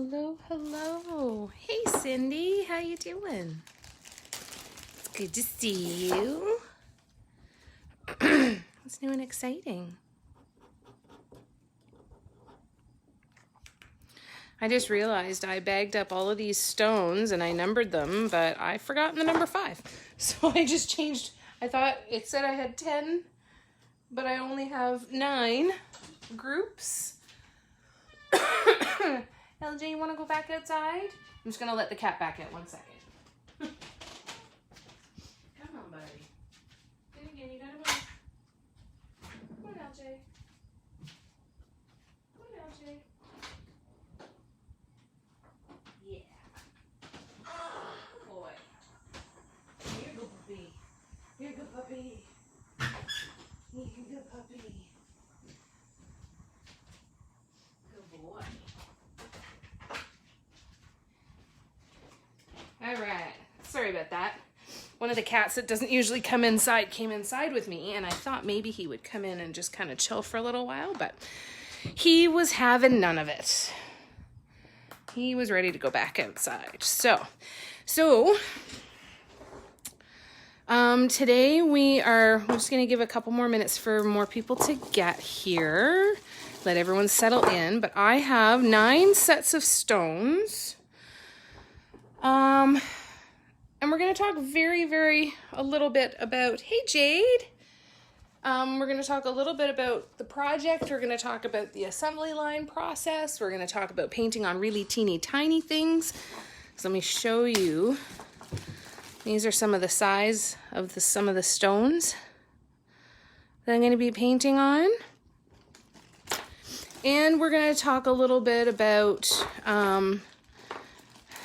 Hello, hello. Hey, Cindy. How you doing? It's good to see you. What's new and exciting? I just realized I bagged up all of these stones and I numbered them, but I've forgotten the number 5. So I just changed. I thought it said I had 10, but I only have 9 groups. LJ, you want to go back outside? I'm just going to let the cat back out 1 second. Come on, buddy. Then again, you got to move. Come on, LJ. Come on, LJ. Yeah. Good boy. You're a good puppy. You're a good puppy. You're a good puppy. Good boy. All right, sorry about that. One of the cats that doesn't usually come inside came inside with me, and I thought maybe he would come in and just kind of chill for a little while, but he was having none of it. He was ready to go back outside. So today we're just going to give a couple more minutes for more people to get here. Let everyone settle in, but I have 9 sets of stones. And we're going to talk a little bit about, hey Jade, we're going to talk a little bit about the project. We're going to talk about the assembly line process. We're going to talk about painting on really teeny tiny things. So let me show you. These are some of the size of some of the stones that I'm going to be painting on. And we're going to talk a little bit about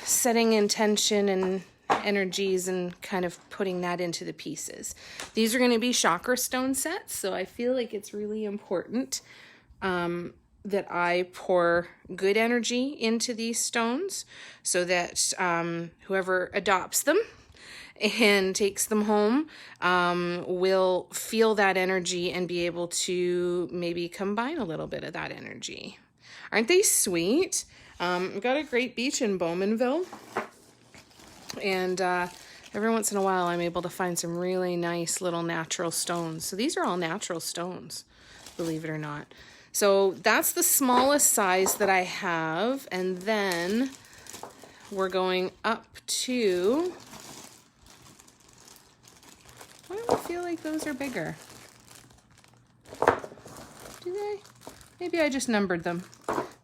setting intention and energies and kind of putting that into the pieces. These are going to be chakra stone sets, so I feel like it's really important that I pour good energy into these stones so that whoever adopts them and takes them home will feel that energy and be able to maybe combine a little bit of that energy. Aren't they sweet? We've got a great beach in Bowmanville, and every once in a while I'm able to find some really nice little natural stones. So these are all natural stones, believe it or not. So that's the smallest size that I have, and then we're going up to, why do I feel like those are bigger? Do they? Maybe I just numbered them.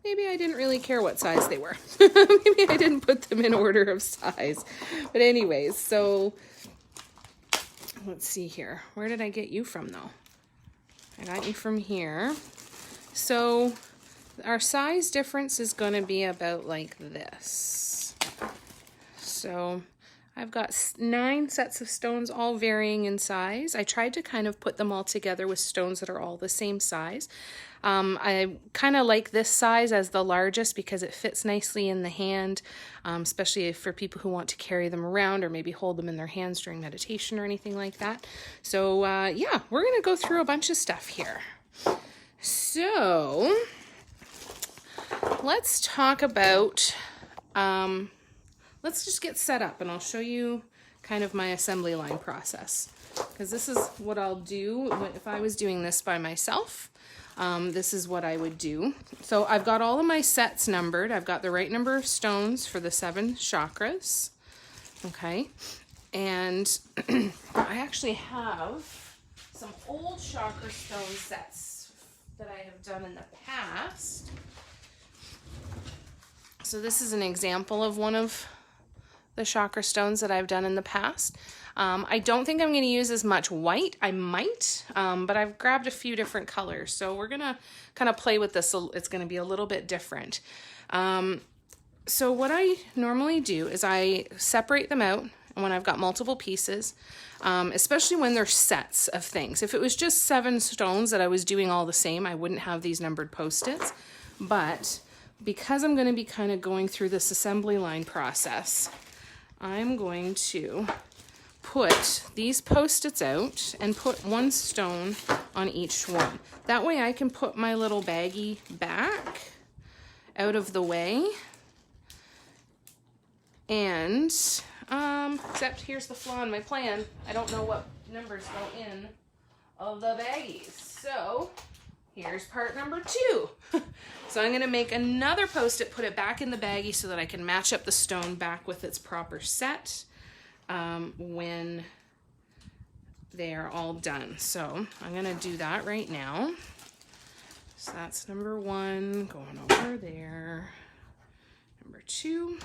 Maybe I didn't really care what size they were. Maybe I didn't put them in order of size. But anyways, so let's see here. Where did I get you from though? I got you from here. So our size difference is going to be about like this. So I've got 9 sets of stones, all varying in size. I tried to kind of put them all together with stones that are all the same size. I kind of like this size as the largest because it fits nicely in the hand, especially for people who want to carry them around or maybe hold them in their hands during meditation or anything like that. So yeah, we're going to go through a bunch of stuff here. So let's talk about, let's just get set up and I'll show you kind of my assembly line process, because this is what I'll do if I was doing this by myself. This is what I would do. So I've got all of my sets numbered. I've got the right number of stones for the 7 chakras. Okay. And I actually have some old chakra stone sets that I have done in the past. So this is an example of one of the chakra stones that I've done in the past. I don't think I'm going to use as much white. I might, but I've grabbed a few different colors. So we're going to kind of play with this. It's going to be a little bit different. So what I normally do is I separate them out when I've got multiple pieces, especially when they're sets of things. If it was just 7 stones that I was doing all the same, I wouldn't have these numbered Post-its. But because I'm going to be kind of going through this assembly line process, I'm going to put these Post-its out and put 1 stone on each one. That way I can put my little baggie back out of the way And, except here's the flaw in my plan. I don't know what numbers go in of the baggies. So here's part number 2. So I'm going to make another Post-it, put it back in the baggie so that I can match up the stone back with its proper set when they are all done. So I'm going to do that right now. So that's number 1 going over there. Number 2.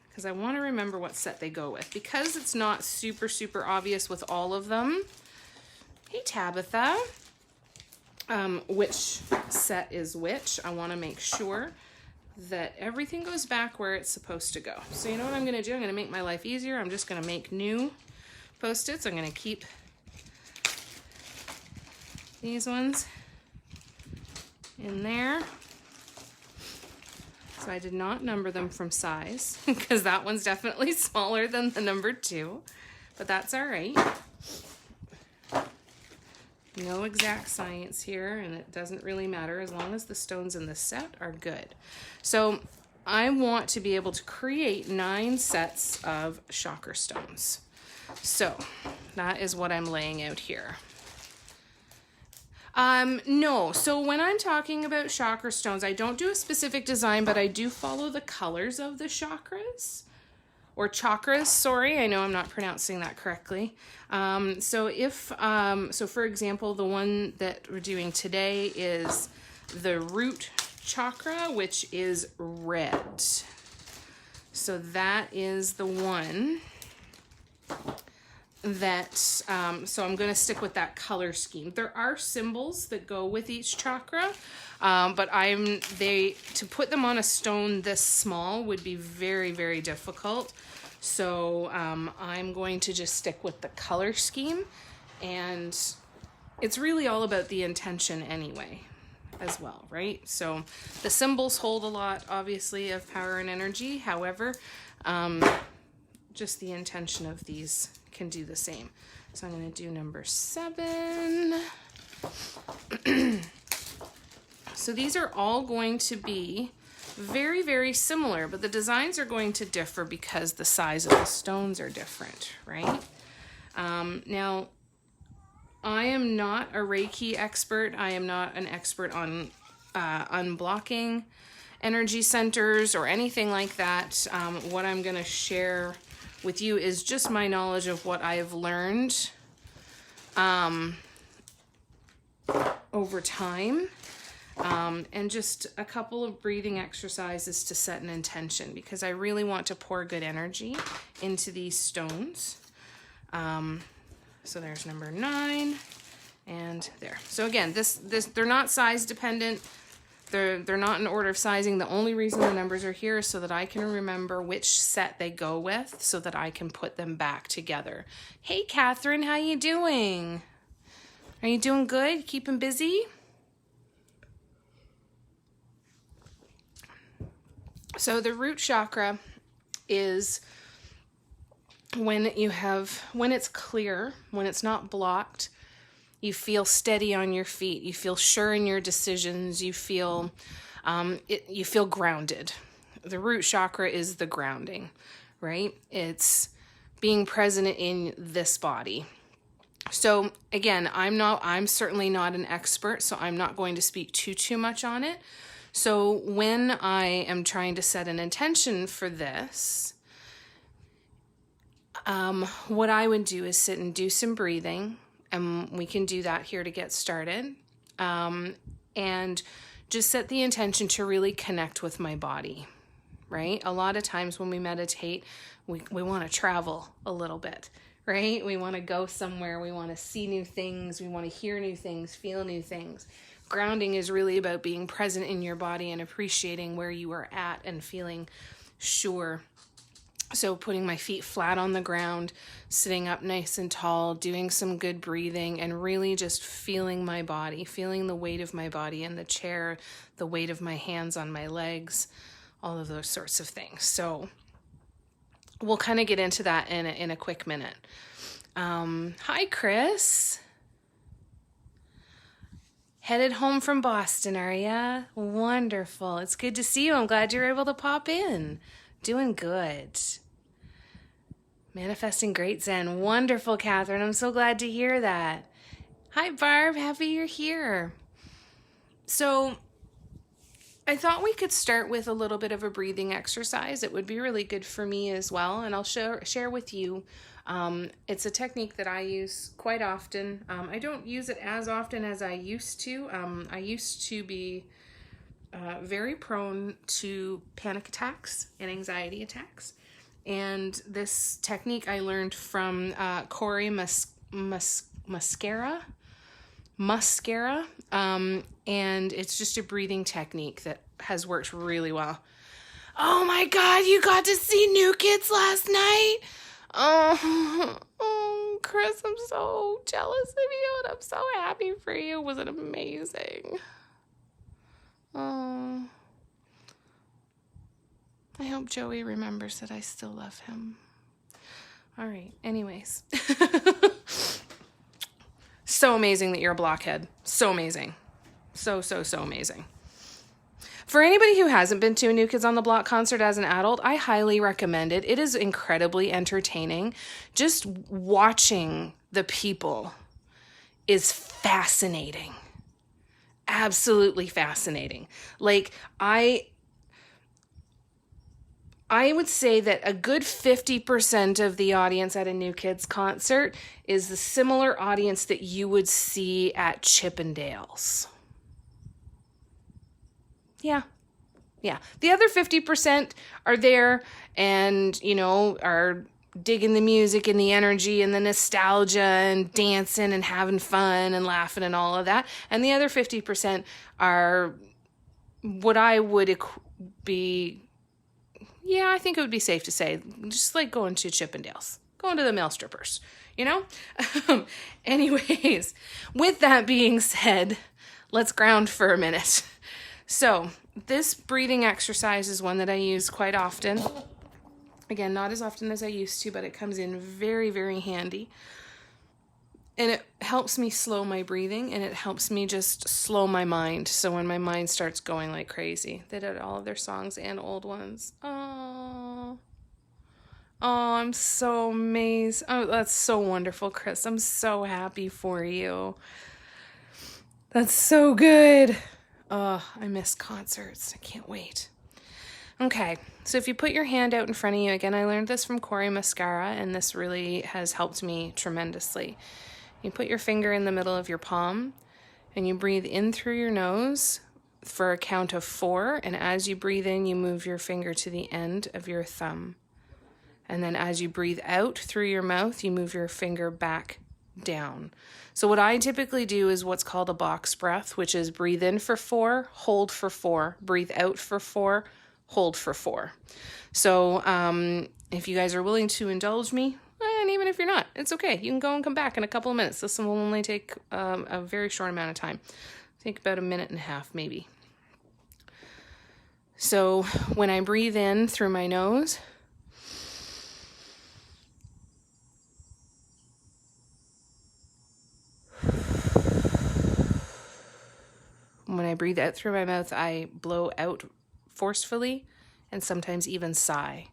Because I want to remember what set they go with. Because it's not super, super obvious with all of them. Hey, Tabitha. Which set is which. I want to make sure that everything goes back where it's supposed to go. So you know what I'm going to do? I'm going to make my life easier. I'm just going to make new Post-its. I'm going to keep these ones in there. So I did not number them from size because that one's definitely smaller than the number 2, but that's all right. No exact science here, and it doesn't really matter as long as the stones in the set are good. So I want to be able to create 9 sets of chakra stones. So that is what I'm laying out here. No, so when I'm talking about chakra stones, I don't do a specific design, but I do follow the colors of the chakras. Or chakras, sorry, I know I'm not pronouncing that correctly. So for example, the one that we're doing today is the root chakra, which is red. So that is the one that, so I'm going to stick with that color scheme. There are symbols that go with each chakra, but to put them on a stone this small would be very, very difficult. So I'm going to just stick with the color scheme, and it's really all about the intention anyway as well, right? So the symbols hold a lot, obviously, of power and energy. However, just the intention of these can do the same. So I'm going to do number 7. So these are all going to be very, very similar, but the designs are going to differ because the size of the stones are different, right? Now, I am not a Reiki expert. I am not an expert on unblocking energy centers or anything like that. What I'm going to share with you is just my knowledge of what I have learned over time, and just a couple of breathing exercises to set an intention, because I really want to pour good energy into these stones. So there's number 9, and there. So again, this they're not size dependent. They're not in order of sizing. The only reason the numbers are here is so that I can remember which set they go with, so that I can put them back together. Hey, Catherine, how you doing? Are you doing good? Keeping busy? So the root chakra is when it's clear, when it's not blocked. You feel steady on your feet. You feel sure in your decisions. You feel grounded. The root chakra is the grounding, right? It's being present in this body. So again, I'm certainly not an expert, so I'm not going to speak too much on it. So when I am trying to set an intention for this, what I would do is sit and do some breathing. And we can do that here to get started. And just set the intention to really connect with my body, right? A lot of times when we meditate, we want to travel a little bit, right? We want to go somewhere. We want to see new things. We want to hear new things, feel new things. Grounding is really about being present in your body and appreciating where you are at and feeling sure. So putting my feet flat on the ground, sitting up nice and tall, doing some good breathing, and really just feeling my body, feeling the weight of my body in the chair, the weight of my hands on my legs, all of those sorts of things. So we'll kind of get into that in a quick minute. Hi, Chris. Headed home from Boston, are ya? Wonderful. It's good to see you. I'm glad you're able to pop in. Doing good. Manifesting great Zen. Wonderful, Catherine. I'm so glad to hear that. Hi, Barb. Happy you're here. So I thought we could start with a little bit of a breathing exercise. It would be really good for me as well. And I'll share with you. It's a technique that I use quite often. I don't use it as often as I used to. I used to be very prone to panic attacks and anxiety attacks. And this technique I learned from Corey Muscara. And it's just a breathing technique that has worked really well. Oh my God, you got to see New Kids last night? Oh, Chris, I'm so jealous of you, and I'm so happy for you. Was it amazing? Oh, I hope Joey remembers that I still love him. All right, anyways. So amazing that you're a blockhead. So amazing. So amazing. For anybody who hasn't been to a New Kids on the Block concert as an adult, I highly recommend it. It is incredibly entertaining. Just watching the people is fascinating. Absolutely fascinating. Like, I would say that a good 50% of the audience at a New Kids concert is the similar audience that you would see at Chippendales. Yeah. The other 50% are there and, are digging the music and the energy and the nostalgia and dancing and having fun and laughing and all of that. And the other 50% are what I would be... Yeah, I think it would be safe to say, just like going to Chippendales, going to the male strippers, Anyways, with that being said, let's ground for a minute. So this breathing exercise is one that I use quite often. Again, not as often as I used to, but it comes in very, very handy. And it helps me slow my breathing, and it helps me just slow my mind. So when my mind starts going like crazy, they did all of their songs and old ones. Oh, I'm so amazed. Oh, that's so wonderful, Chris. I'm so happy for you. That's so good. Oh, I miss concerts. I can't wait. Okay, so if you put your hand out in front of you, again, I learned this from Corey Muscara, and this really has helped me tremendously. You put your finger in the middle of your palm, and you breathe in through your nose for a count of 4, and as you breathe in, you move your finger to the end of your thumb. And then as you breathe out through your mouth, you move your finger back down. So what I typically do is what's called a box breath, which is breathe in for 4, hold for 4, breathe out for 4, hold for 4. So if you guys are willing to indulge me, and even if you're not, it's okay. You can go and come back in a couple of minutes. This one will only take a very short amount of time. I think about 1.5 minutes, maybe. So when I breathe in through my nose, when I breathe out through my mouth, I blow out forcefully and sometimes even sigh.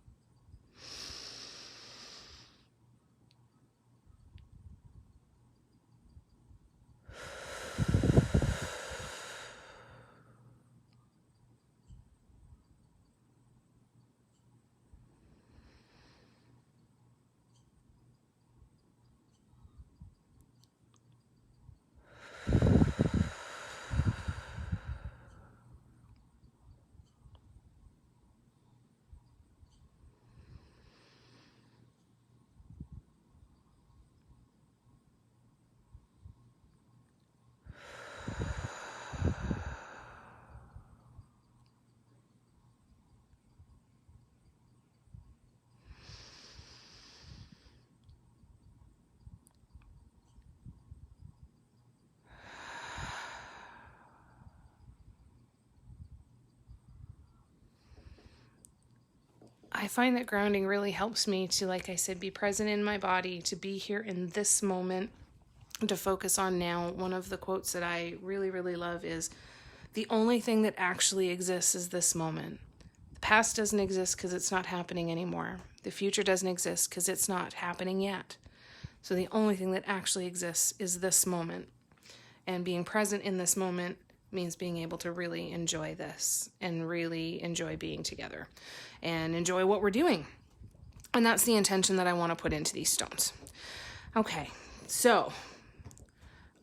I find that grounding really helps me to, like I said, be present in my body, to be here in this moment, to focus on now. One of the quotes that I really, really love is, the only thing that actually exists is this moment. The past doesn't exist because it's not happening anymore. The future doesn't exist because it's not happening yet. So the only thing that actually exists is this moment. And being present in this moment means being able to really enjoy this and really enjoy being together and enjoy what we're doing. And that's the intention that I want to put into these stones. Okay, so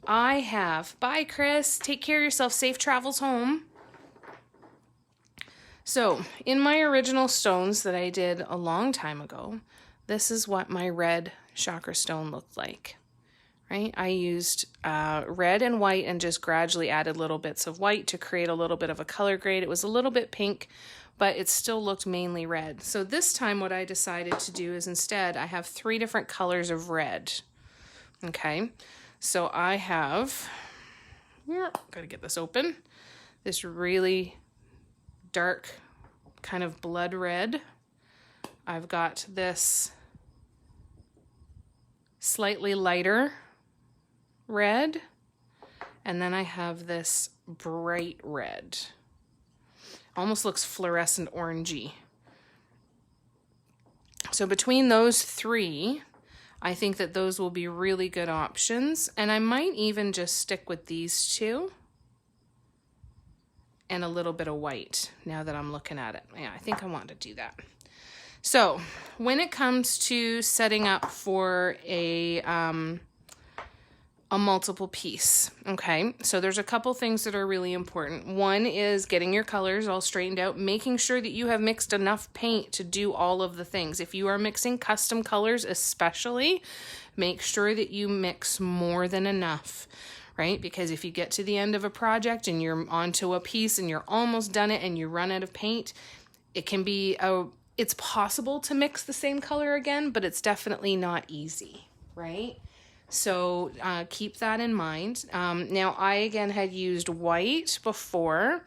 I have, bye Chris, take care of yourself, safe travels home. So in my original stones that I did a long time ago, this is what my red chakra stone looked like, right? I used red and white and just gradually added little bits of white to create a little bit of a color grade. It was a little bit pink, but it still looked mainly red. So this time what I decided to do is instead I have 3 different colors of red. Okay, so I have, gotta get this open, this really dark kind of blood red. I've got this slightly lighter red, and then I have this bright red. Almost looks fluorescent orangey. So between those 3, I think that those will be really good options. And I might even just stick with these 2 and a little bit of white now that I'm looking at it. Yeah, I think I want to do that. So when it comes to setting up for a multiple piece. Okay, so there's a couple things that are really important. One is getting your colors all straightened out, making sure that you have mixed enough paint to do all of the things. If you are mixing custom colors especially, make sure that you mix more than enough, right? Because if you get to the end of a project and you're onto a piece and you're almost done it and you run out of paint, it can be it's possible to mix the same color again, but it's definitely not easy, right? So keep that in mind. Now I again had used white before.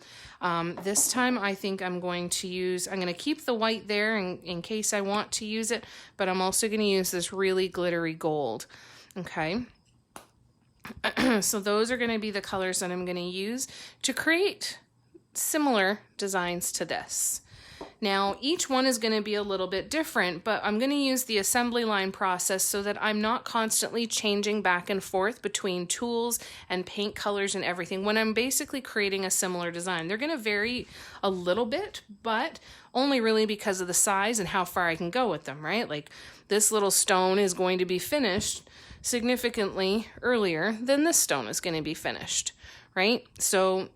This time I think I'm going to keep the white there in case I want to use it, but I'm also going to use this really glittery gold. Okay. So those are going to be the colors that I'm going to use to create similar designs to this. Now, each one is going to be a little bit different, but I'm going to use the assembly line process so that I'm not constantly changing back and forth between tools and paint colors and everything when I'm basically creating a similar design. They're going to vary a little bit, but only really because of the size and how far I can go with them, right? Like this little stone is going to be finished significantly earlier than this stone is going to be finished. Right? So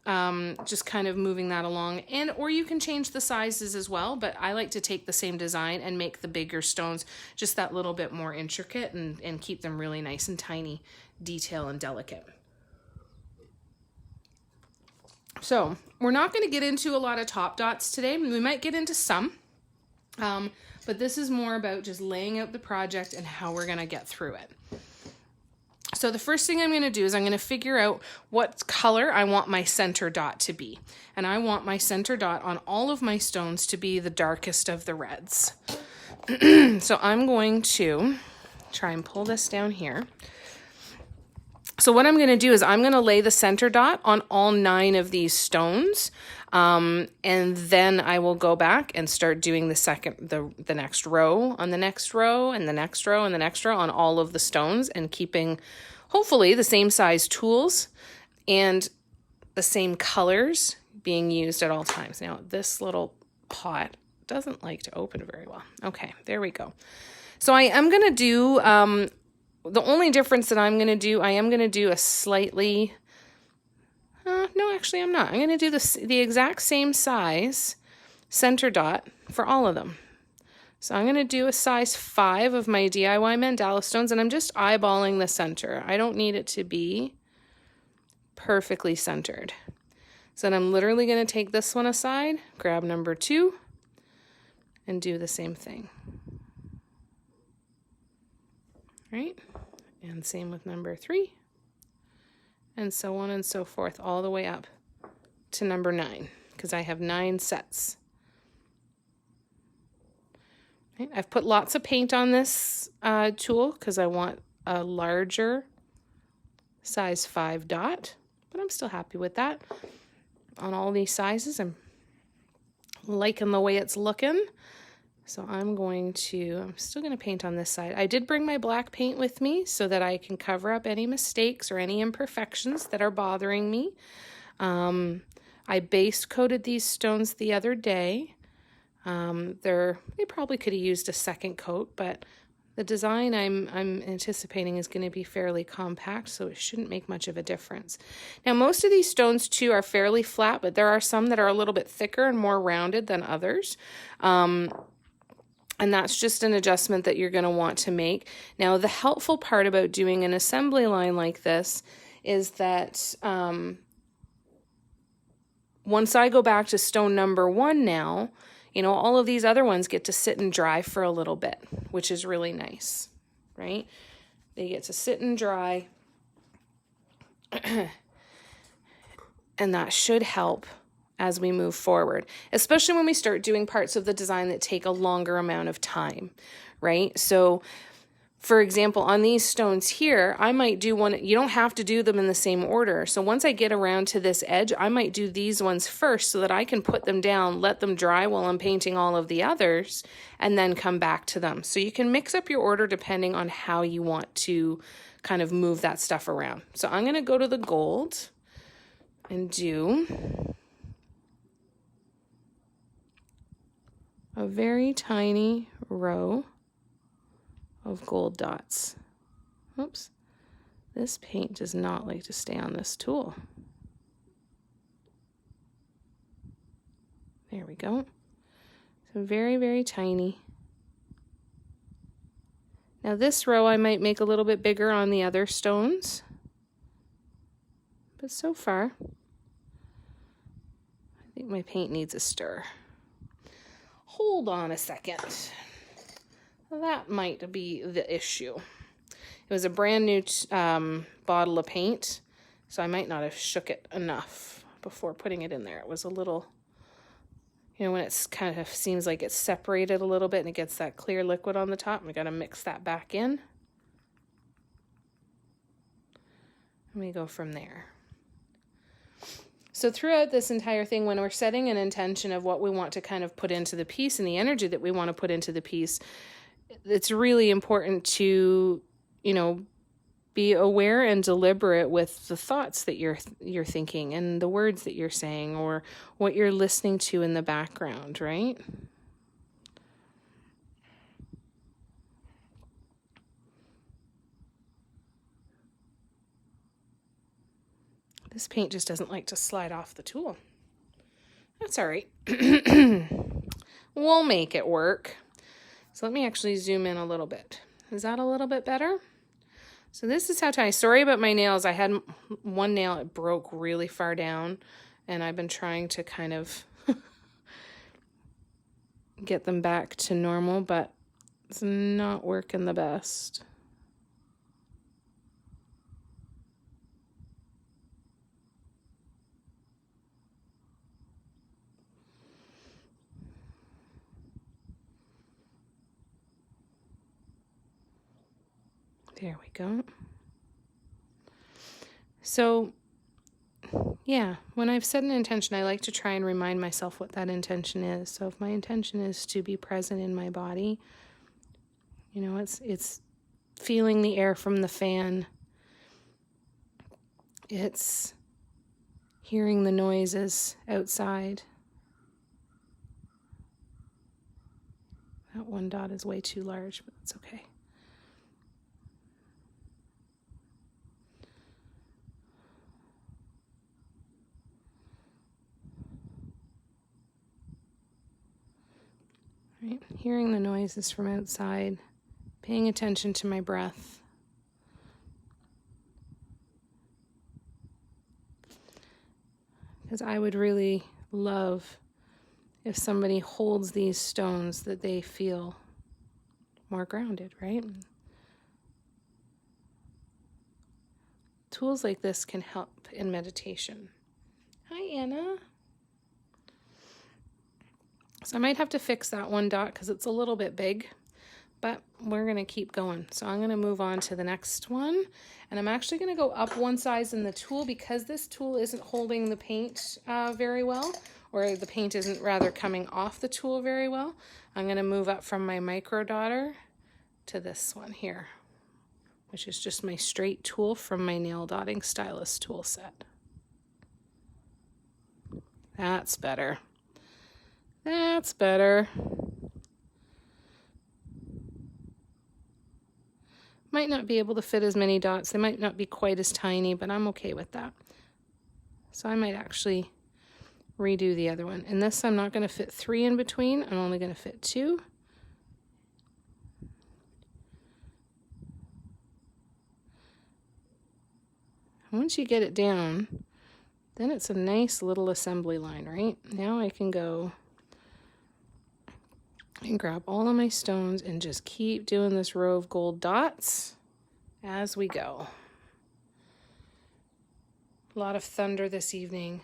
just kind of moving that along, or you can change the sizes as well, but I like to take the same design and make the bigger stones just that little bit more intricate and keep them really nice and tiny, detail and delicate. So we're not going to get into a lot of top dots today. We might get into some, but this is more about just laying out the project and how we're going to get through it. So the first thing I'm going to do is I'm going to figure out what color I want my center dot to be. And I want my center dot on all of my stones to be the darkest of the reds. So I'm going to try and pull this down here. So what I'm going to do is I'm going to lay the center dot on all 9 of these stones. And then I will go back and start doing the next row on the next row and the next row and the next row on all of the stones, and keeping hopefully the same size tools and the same colors being used at all times. Now this little pot doesn't like to open very well. Okay, there we go. So I am going to do, the only difference that I'm going to do, I am going to do a slightly, no, actually I'm not. I'm going to do the exact same size center dot for all of them. So I'm going to do a size 5 of my DIY mandala stones, and I'm just eyeballing the center. I don't need it to be perfectly centered. So then I'm literally going to take this one aside, grab number 2, and do the same thing. Right? And same with number 3. And so on and so forth, all the way up to number 9, because I have 9 sets. Okay, I've put lots of paint on this tool because I want a larger size 5 dot, but I'm still happy with that. On all these sizes, I'm liking the way it's looking. So I'm still going to paint on this side. I did bring my black paint with me so that I can cover up any mistakes or any imperfections that are bothering me. I base coated these stones the other day. They probably could have used a second coat, but the design I'm anticipating is going to be fairly compact, so it shouldn't make much of a difference. Now, most of these stones too are fairly flat, but there are some that are a little bit thicker and more rounded than others. And that's just an adjustment that you're going to want to make. Now, the helpful part about doing an assembly line like this is that once I go back to stone number 1 now, all of these other ones get to sit and dry for a little bit, which is really nice, right? They get to sit and dry, and that should help as we move forward, especially when we start doing parts of the design that take a longer amount of time, right? So, for example, on these stones here, I might do one. You don't have to do them in the same order. So once I get around to this edge, I might do these ones first so that I can put them down, let them dry while I'm painting all of the others, and then come back to them. So you can mix up your order depending on how you want to kind of move that stuff around. So I'm going to go to the gold and do a very tiny row of gold dots. Oops, this paint does not like to stay on this tool. There we go. So very, very tiny. Now this row I might make a little bit bigger on the other stones, but so far I think my paint needs a stir. Hold on a second. That might be the issue. It was a brand new bottle of paint, so I might not have shook it enough before putting it in there. It was a little, when it's kind of seems like it's separated a little bit and it gets that clear liquid on the top, we got to mix that back in. And we go from there. So throughout this entire thing, when we're setting an intention of what we want to kind of put into the piece and the energy that we want to put into the piece, it's really important to, be aware and deliberate with the thoughts that you're thinking and the words that you're saying or what you're listening to in the background, right? This paint just doesn't like to slide off the tool. That's all right. We'll make it work. So let me actually zoom in a little bit. Is that a little bit better? So this is how tiny. Sorry about my nails. I had one nail, it broke really far down, and I've been trying to kind of get them back to normal, but it's not working the best. There we go. So, yeah, when I've set an intention, I like to try and remind myself what that intention is. So if my intention is to be present in my body, it's feeling the air from the fan. It's hearing the noises outside. That one dot is way too large, but it's okay. Right? Hearing the noises from outside, paying attention to my breath. Because I would really love if somebody holds these stones that they feel more grounded, right? Tools like this can help in meditation. Hi, Anna. So I might have to fix that one dot because it's a little bit big, but we're going to keep going. So I'm going to move on to the next one. And I'm actually going to go up one size in the tool because this tool isn't holding the paint very well, or the paint isn't rather coming off the tool very well. I'm going to move up from my micro dotter to this one here, which is just my straight tool from my nail dotting stylus tool set. That's better. That's better. Might not be able to fit as many dots. They might not be quite as tiny, but I'm okay with that. So I might actually redo the other one. And this I'm not going to fit 3 in between. I'm only going to fit 2. Once you get it down, then it's a nice little assembly line, right? Now I can go and grab all of my stones and just keep doing this row of gold dots as we go. A lot of thunder this evening.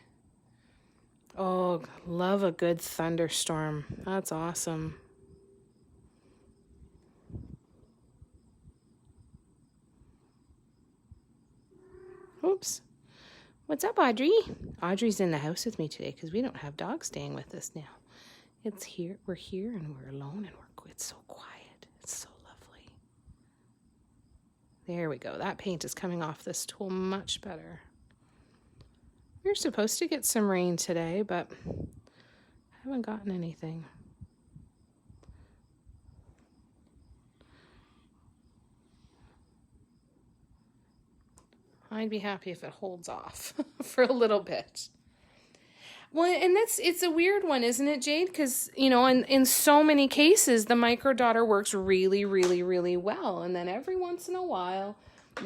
Oh, love a good thunderstorm. That's awesome. Oops. What's up, Audrey? Audrey's in the house with me today because we don't have dogs staying with us now. It's here. We're here and we're alone and it's so quiet. It's so lovely. There we go. That paint is coming off this tool much better. We're supposed to get some rain today, but haven't gotten anything. I'd be happy if it holds off for a little bit. Well, and it's a weird one, isn't it, Jade? Because, you know, in so many cases, the micro dotter works really, really, really well. And then every once in a while,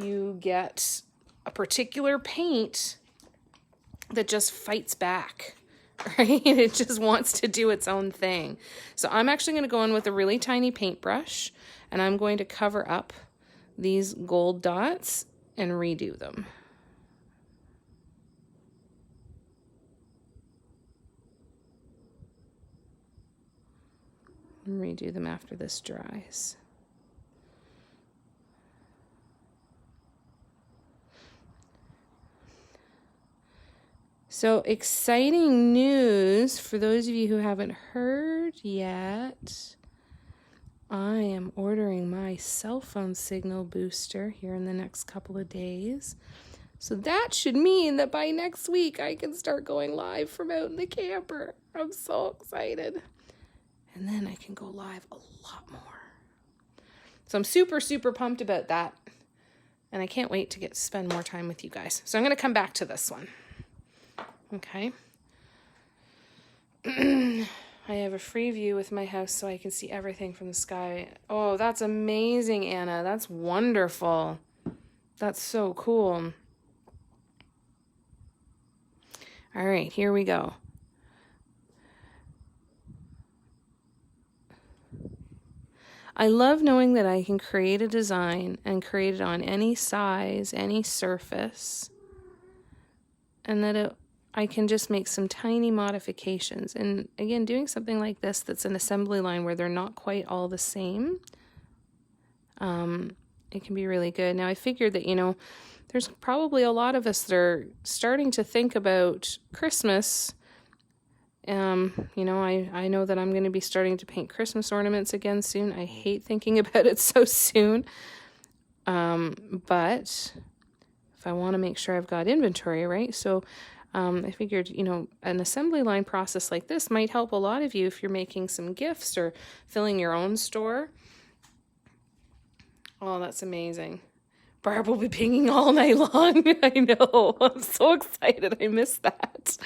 you get a particular paint that just fights back, right? It just wants to do its own thing. So I'm actually going to go in with a really tiny paintbrush, and I'm going to cover up these gold dots and redo them. And redo them after this dries. So exciting news for those of you who haven't heard yet. I am ordering my cell phone signal booster here in the next couple of days. So that should mean that by next week I can start going live from out in the camper. I'm so excited. And then I can go live a lot more. So I'm super, super pumped about that. And I can't wait to spend more time with you guys. So I'm going to come back to this one. Okay. I have a free view with my house so I can see everything from the sky. Oh, that's amazing, Anna. That's wonderful. That's so cool. All right, here we go. I love knowing that I can create a design and create it on any size, any surface, and that I can just make some tiny modifications. And again, doing something like this that's an assembly line where they're not quite all the same, it can be really good. Now, I figured that, you know, there's probably a lot of us that are starting to think about Christmas. You know, I know that I'm going to be starting to paint Christmas ornaments again soon. I hate thinking about it so soon. But if I want to make sure I've got inventory, right? So I figured, you know, an assembly line process like this might help a lot of you if you're making some gifts or filling your own store. Oh, that's amazing. Barb will be pinging all night long. I know. I'm so excited. I miss that.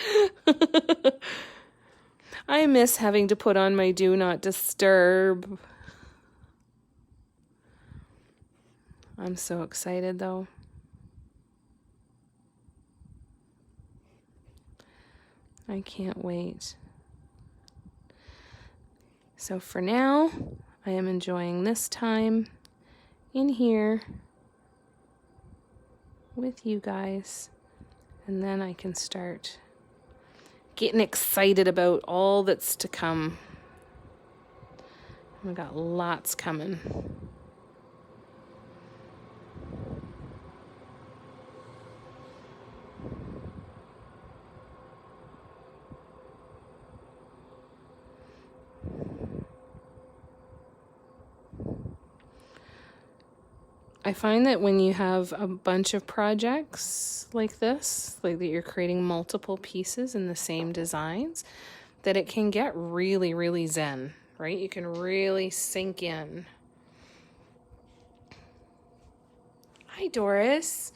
I miss having to put on my do not disturb. I'm so excited though. I can't wait. So for now, I am enjoying this time in here with you guys, and then I can start getting excited about all that's to come. We got lots coming. I find that when you have a bunch of projects like this, like that you're creating multiple pieces in the same designs, that it can get really, really zen, right? You can really sink in. Hi, Doris.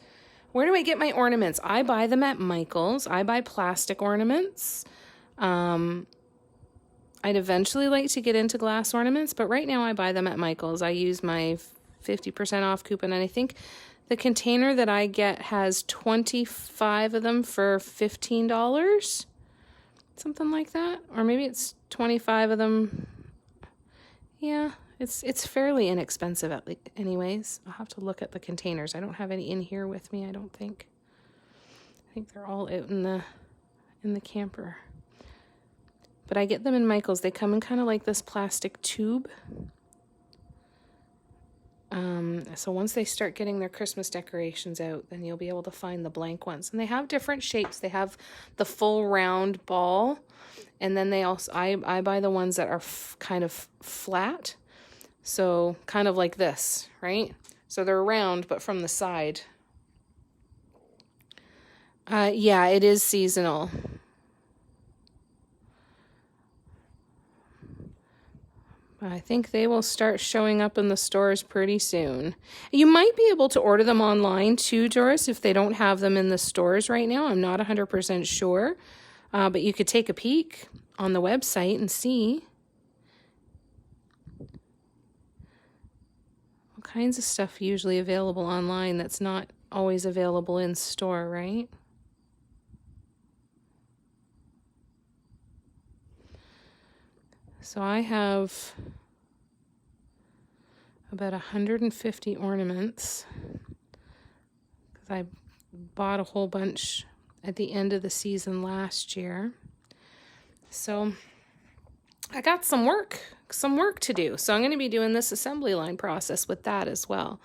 Where do I get my ornaments? I buy them at Michael's. I buy plastic ornaments. I'd eventually like to get into glass ornaments, but right now I buy them at Michael's. I use my 50% off coupon, and I think the container that I get has 25 of them for $15, something like that, or maybe it's 25 of them. Yeah, it's fairly inexpensive anyways. I'll have to look at the containers. I don't have any in here with me, I don't think. I think they're all out in the camper. But I get them in Michael's. They come in kind of like this plastic tube. So once they start getting their Christmas decorations out, then you'll be able to find the blank ones. And they have different shapes. They have the full round ball. And then they also, I buy the ones that are kind of flat. So kind of like this, right? So they're round, but from the side. Yeah, it is seasonal. I think they will start showing up in the stores pretty soon. You might be able to order them online too, Doris, if they don't have them in the stores right now. I'm not 100% sure, but you could take a peek on the website and see. All kinds of stuff usually available online that's not always available in store, right? So I have about 150 ornaments because I bought a whole bunch at the end of the season last year. So I got some work to do. So I'm going to be doing this assembly line process with that as well.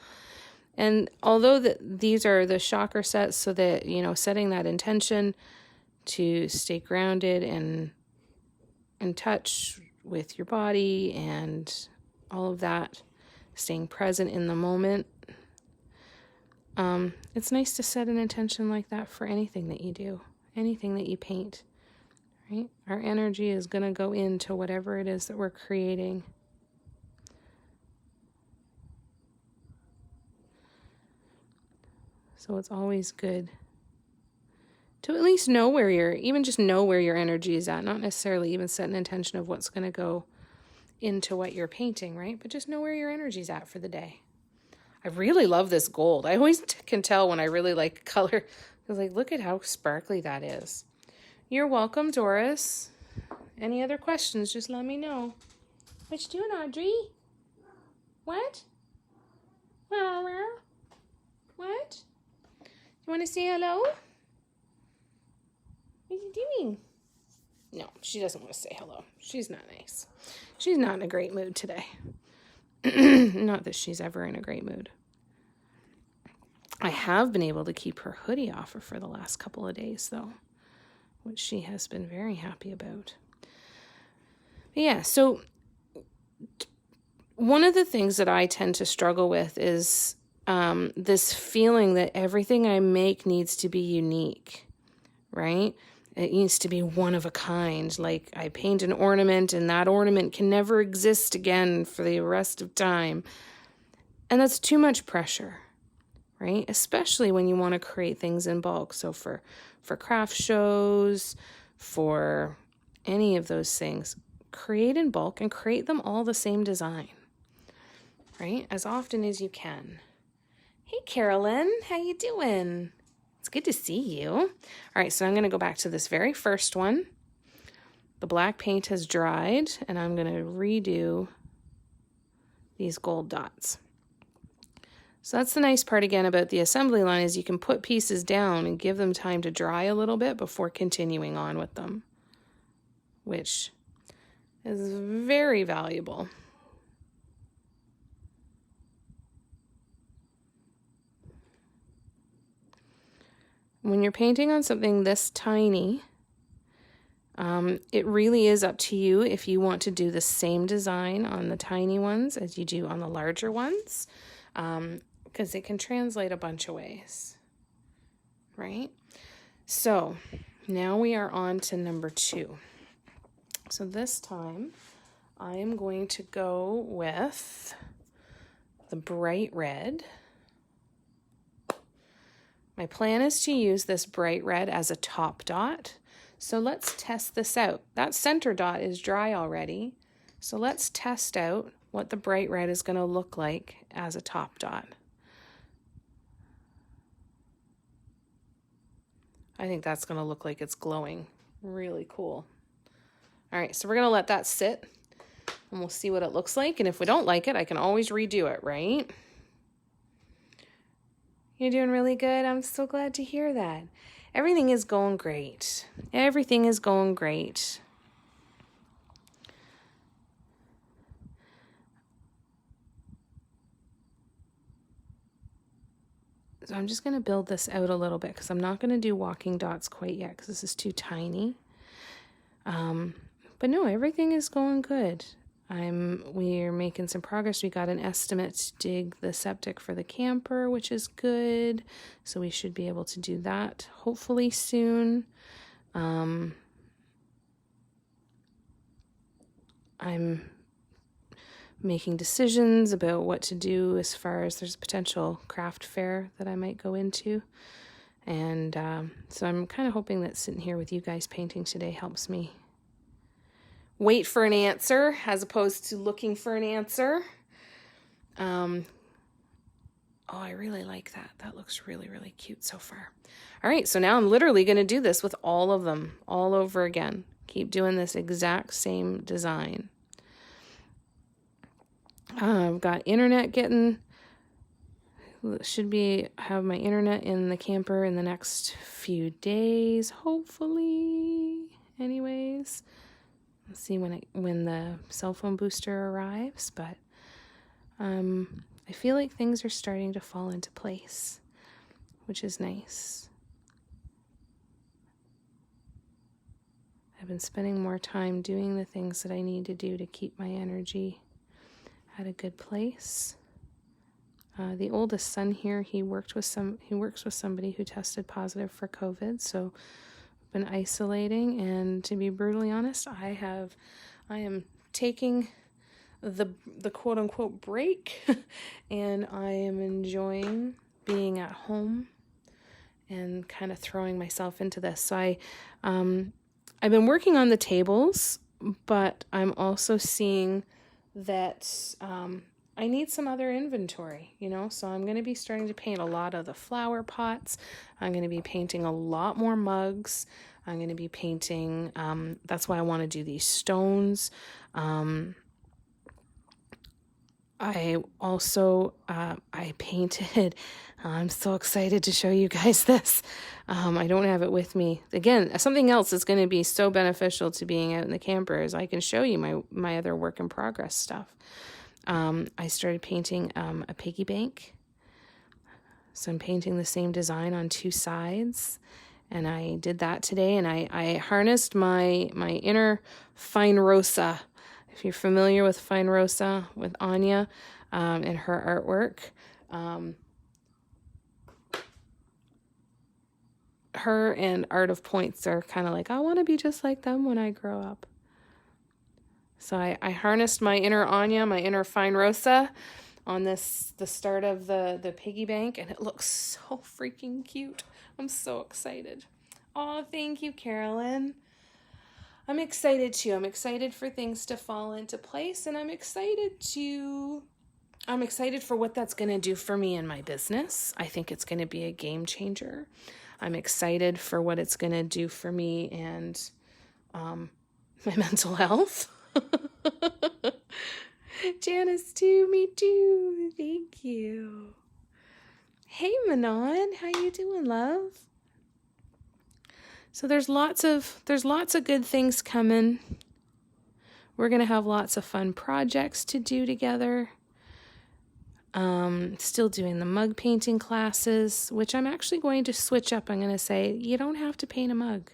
And although these are the chakra sets, so that, you know, setting that intention to stay grounded and in touch with your body and all of that, staying present in the moment. It's nice to set an intention like that for anything that you do, anything that you paint, right? Our energy is going to go into whatever it is that we're creating. So it's always good to at least know where know where your energy is at, not necessarily even set an intention of what's going to go into what you're painting, right? But just know where your energy's at for the day. I really love this gold. I always can tell when I really like color. I was like, look at how sparkly that is. You're welcome, Doris. Any other questions, just let me know. What you doing, Audrey? What? What? You want to say hello? What are you doing? No, she doesn't want to say hello. She's not nice. She's not in a great mood today. Not that she's ever in a great mood. I have been able to keep her hoodie off her for the last couple of days, though, which she has been very happy about. But yeah, so one of the things that I tend to struggle with is this feeling that everything I make needs to be unique, right? It needs to be one of a kind. Like I paint an ornament and that ornament can never exist again for the rest of time. And that's too much pressure, right? Especially when you want to create things in bulk. So for craft shows, for any of those things, create in bulk and create them all the same design, right? As often as you can. Hey, Carolyn, how you doing? It's good to see you. All right, so I'm going to go back to this very first one. The black paint has dried, and I'm going to redo these gold dots. So that's the nice part again about the assembly line is you can put pieces down and give them time to dry a little bit before continuing on with them, which is very valuable. when you're painting on something this tiny, it really is up to you if you want to do the same design on the tiny ones as you do on the larger ones, because it can translate a bunch of ways, right? So now we are on to number 2. So this time I am going to go with the bright red. My plan is to use this bright red as a top dot. So let's test this out. That center dot is dry already. So let's test out what the bright red is going to look like as a top dot. I think that's going to look like it's glowing. Really cool. All right, so we're going to let that sit and we'll see what it looks like. And if we don't like it, I can always redo it, right? You're doing really good. I'm so glad to hear that. Everything is going great. Everything is going great. So I'm just going to build this out a little bit because I'm not going to do walking dots quite yet because this is too tiny. But no, everything is going good. We're making some progress. We got an estimate to dig the septic for the camper, which is good. So we should be able to do that hopefully soon. I'm making decisions about what to do as far as there's a potential craft fair that I might go into. And so I'm kind of hoping that sitting here with you guys painting today helps me wait for an answer as opposed to looking for an answer. Oh, I really like that. That looks really, really cute so far. All right, so now I'm literally going to do this with all of them all over again. Keep doing this exact same design. I've got internet have my internet in the camper in the next few days, hopefully. Anyways, let's see when the cell phone booster arrives, but I feel like things are starting to fall into place, which is nice. I've been spending more time doing the things that I need to do to keep my energy at a good place. The oldest son here, he works with somebody who tested positive for COVID, so I've been isolating, and to be brutally honest, I am taking the quote unquote break and I am enjoying being at home and kind of throwing myself into this. So I've been working on the tables, but I'm also seeing that I need some other inventory, so I'm going to be starting to paint a lot of the flower pots. I'm going to be painting a lot more mugs. I'm going to be painting, that's why I want to do these stones. I also, I painted, I'm so excited to show you guys this. I don't have it with me. Again, something else that's going to be so beneficial to being out in the camper is I can show you my other work in progress stuff. I started painting a piggy bank. So I'm painting the same design on 2 sides. And I did that today, and I harnessed my inner Fine Rosa. If you're familiar with Fine Rosa, with Anya and her artwork, her and Art of Points are kind of like, I want to be just like them when I grow up. So I harnessed my inner Anya, my inner Fine Rosa on the start of the piggy bank, and it looks so freaking cute. I'm so excited. Oh, thank you, Carolyn. I'm excited too. I'm excited for things to fall into place, and I'm excited for what that's going to do for me in my business. I think it's going to be a game changer. I'm excited for what it's going to do for me and my mental health. Janice too, me too. Thank you. Hey Manon, how you doing, love? So there's lots of good things coming. We're gonna have lots of fun projects to do together. Still doing the mug painting classes, which I'm actually going to switch up. I'm going to say, you don't have to paint a mug.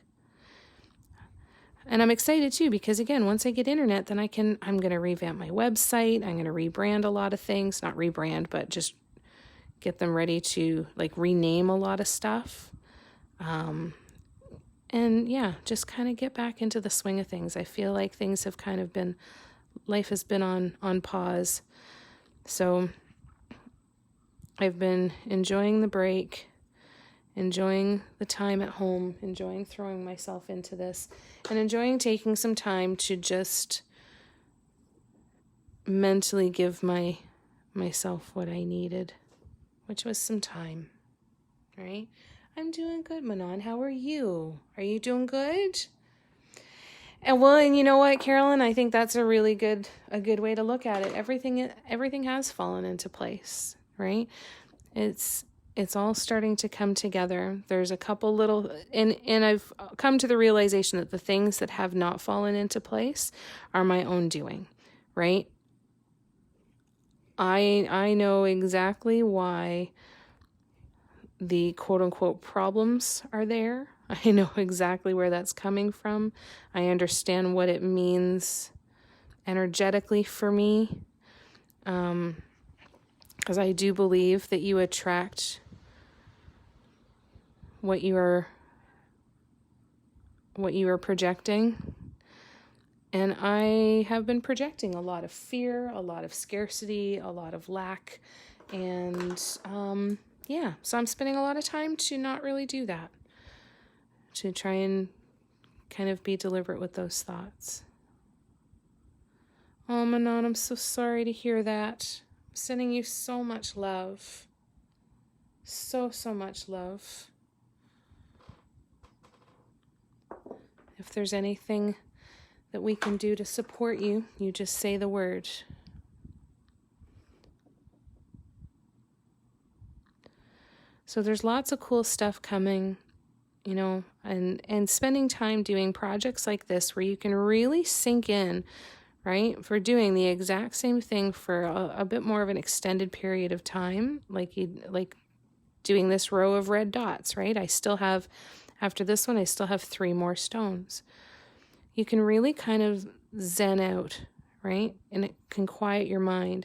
And I'm excited too, because again, once I get internet, then I'm going to revamp my website. I'm going to rebrand a lot of things, not rebrand, but just get them ready to like rename a lot of stuff. And yeah, just kind of get back into the swing of things. I feel like things have kind of been, life has been on pause. So I've been enjoying the break, enjoying the time at home, enjoying throwing myself into this, and enjoying taking some time to just mentally give myself what I needed, which was some time, right? I'm doing good, Manon. How are you? Are you doing good? And you know what, Carolyn? I think that's a really good way to look at it. Everything has fallen into place, right? It's all starting to come together. There's a couple little, and I've come to the realization that the things that have not fallen into place are my own doing, right? I know exactly why the quote-unquote problems are there. I know exactly where that's coming from. I understand what it means energetically for me. Because I do believe that you attract what you are projecting. And I have been projecting a lot of fear, a lot of scarcity, a lot of lack. And so I'm spending a lot of time to not really do that, to try and kind of be deliberate with those thoughts. Oh, Manon, I'm so sorry to hear that. I'm sending you so much love. So much love. If there's anything that we can do to support you, you just say the word. So there's lots of cool stuff coming, and spending time doing projects like this where you can really sink in, right? For doing the exact same thing for a bit more of an extended period of time, like doing this row of red dots, right? After this one, I still have 3 more stones. You can really kind of zen out, right? And it can quiet your mind.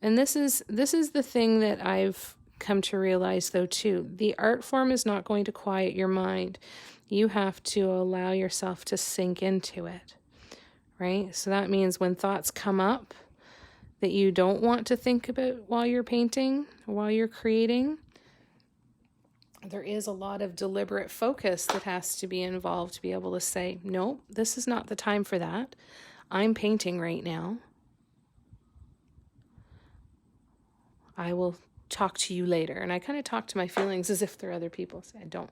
And this is the thing that I've come to realize, though, too. The art form is not going to quiet your mind. You have to allow yourself to sink into it, right? So that means when thoughts come up that you don't want to think about while you're painting, while you're creating, there is a lot of deliberate focus that has to be involved to be able to say, no, this is not the time for that. I'm painting right now. I will talk to you later. And I kind of talk to my feelings as if they're other people. So I don't.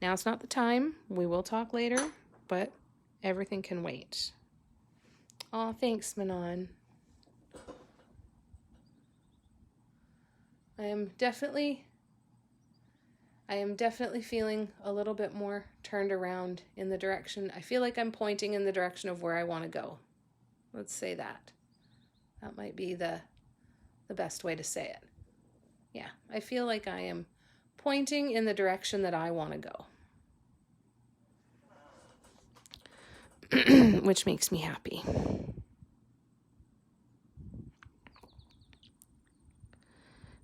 Now's not the time. We will talk later, but everything can wait. Oh, thanks, Manon. I am definitely feeling a little bit more turned around in the direction. I feel like I'm pointing in the direction of where I want to go. Let's say that. That might be the best way to say it. Yeah, I feel like I am pointing in the direction that I want to go. Which makes me happy.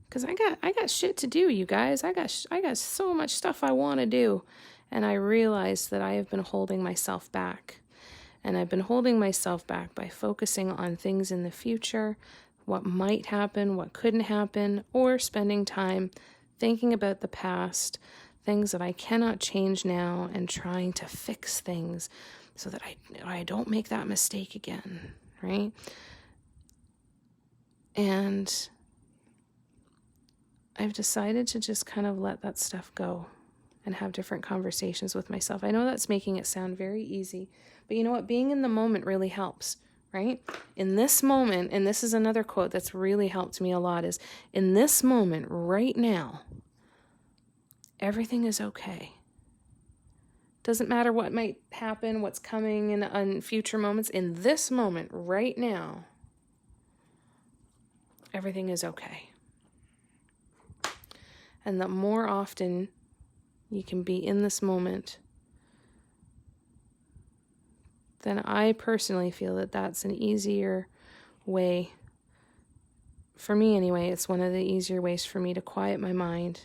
Because I got shit to do, you guys. I got so much stuff I want to do. And I realized that I have been holding myself back. And I've been holding myself back by focusing on things in the future, what might happen, what couldn't happen, or spending time thinking about the past, things that I cannot change now, and trying to fix things so that I don't make that mistake again, right? And I've decided to just kind of let that stuff go and have different conversations with myself. I know that's making it sound very easy, but you know what? Being in the moment really helps, right? In this moment, and this is another quote that's really helped me a lot, is in this moment right now, everything is okay. Doesn't matter what might happen, what's coming in future moments. In this moment right now, everything is okay. And the more often you can be in this moment, then I personally feel that that's an easier way. For me anyway, it's one of the easier ways for me to quiet my mind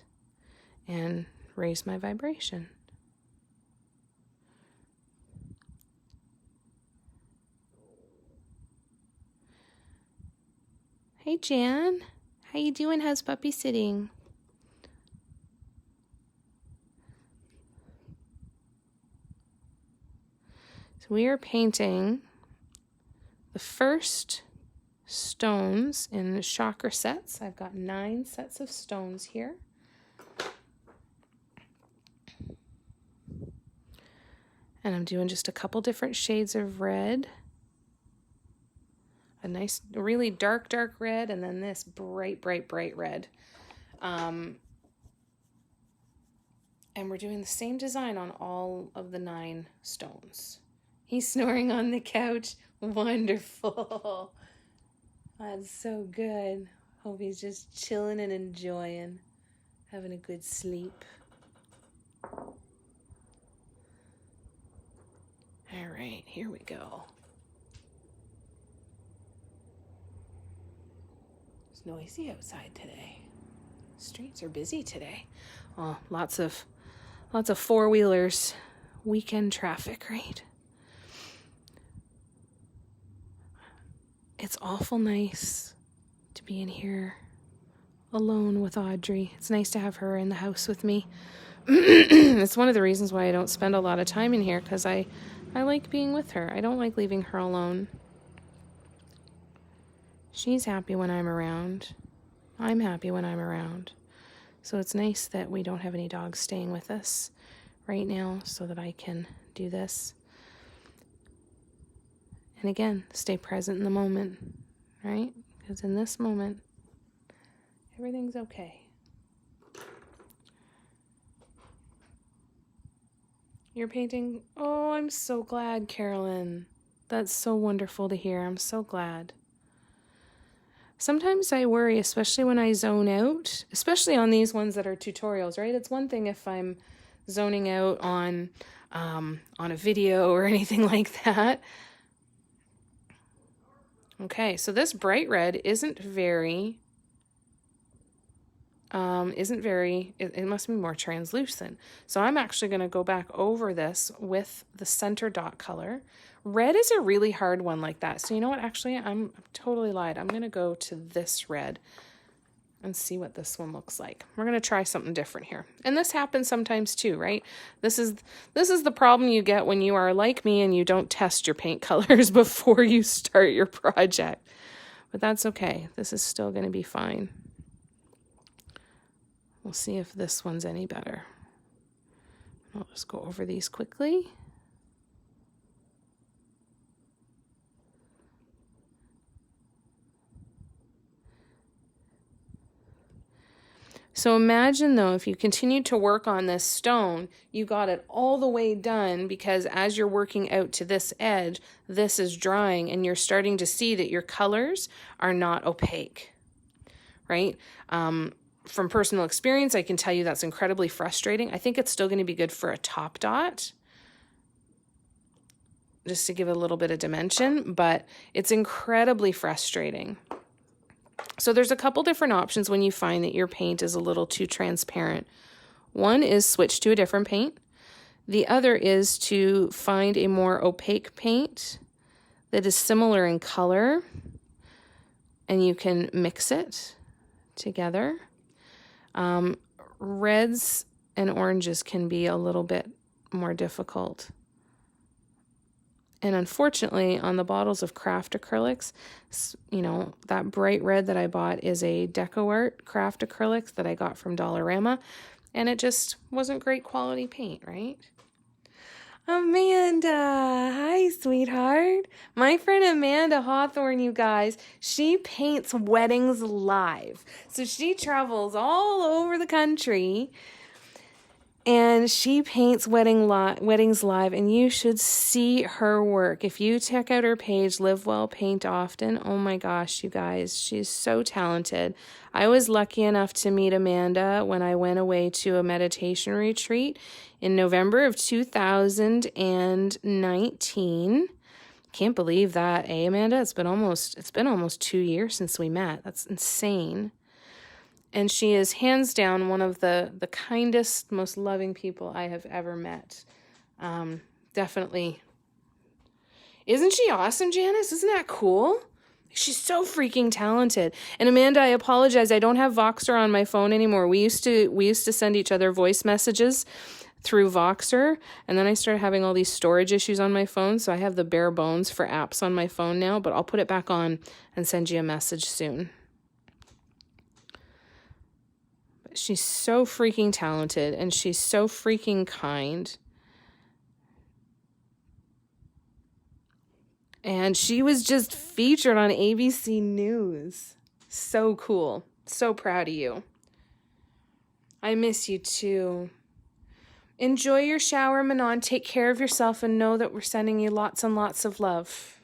and raise my vibration. Hey Jan, how you doing? How's puppy sitting? So we are painting the first stones in the chakra sets. I've got 9 sets of stones here. And I'm doing just a couple different shades of red. A nice, really dark, dark red, and then this bright, bright, bright red. And we're doing the same design on all of the 9 stones. He's snoring on the couch. Wonderful. That's so good. Hope he's just chilling and enjoying, having a good sleep. All right, here we go. It's noisy outside today. Streets are busy today. Oh, lots of four-wheelers. Weekend traffic, right? It's awful nice to be in here alone with Audrey. It's nice to have her in the house with me. It's one of the reasons why I don't spend a lot of time in here, because I like being with her. I don't like leaving her alone. She's happy when I'm around. I'm happy when I'm around. So it's nice that we don't have any dogs staying with us right now so that I can do this. And again, stay present in the moment, right? Because in this moment, everything's okay. You're painting? Oh, I'm so glad, Carolyn. That's so wonderful to hear. I'm so glad. Sometimes I worry, especially when I zone out, especially on these ones that are tutorials, right? It's one thing if I'm zoning out on a video or anything like that. Okay, so this bright red isn't very, it must be more translucent. So I'm actually going to go back over this with the center dot color. Red is a really hard one like that. So you know what? Actually, I'm totally lied. I'm going to go to this red and see what this one looks like. We're going to try something different here. And this happens sometimes too, right? This is the problem you get when you are like me and you don't test your paint colors before you start your project. But that's okay. This is still going to be fine. We'll see if this one's any better. I'll just go over these quickly. So imagine though, if you continue to work on this stone, you got it all the way done, because as you're working out to this edge, this is drying and you're starting to see that your colors are not opaque, right? From personal experience, I can tell you that's incredibly frustrating. I think it's still going to be good for a top dot, just to give a little bit of dimension, but it's incredibly frustrating. So there's a couple different options when you find that your paint is a little too transparent. One is switch to a different paint. The other is to find a more opaque paint that is similar in color, and you can mix it together. Reds and oranges can be a little bit more difficult. And unfortunately, on the bottles of craft acrylics, you know, that bright red that I bought is a DecoArt craft acrylics that I got from Dollarama, and it just wasn't great quality paint, right? Amanda, hi, sweetheart. My friend Amanda Hawthorne, you guys, she paints weddings live. So she travels all over the country And she paints weddings live, and you should see her work. If you check out her page, Live Well, Paint Often, oh my gosh, you guys, she's so talented. I was lucky enough to meet Amanda when I went away to a meditation retreat in November of 2019. Can't believe that, eh, Amanda? It's been almost 2 years since we met. That's insane. And she is hands down one of the kindest, most loving people I have ever met. Definitely. Isn't she awesome, Janice? Isn't that cool? She's so freaking talented. And Amanda, I apologize. I don't have Voxer on my phone anymore. We used to send each other voice messages through Voxer, and then I started having all these storage issues on my phone, so I have the bare bones for apps on my phone now, but I'll put it back on and send you a message soon. She's so freaking talented, and she's so freaking kind. And she was just featured on ABC News. So cool. So proud of you. I miss you too. Enjoy your shower, Manon. Take care of yourself and know that we're sending you lots and lots of love.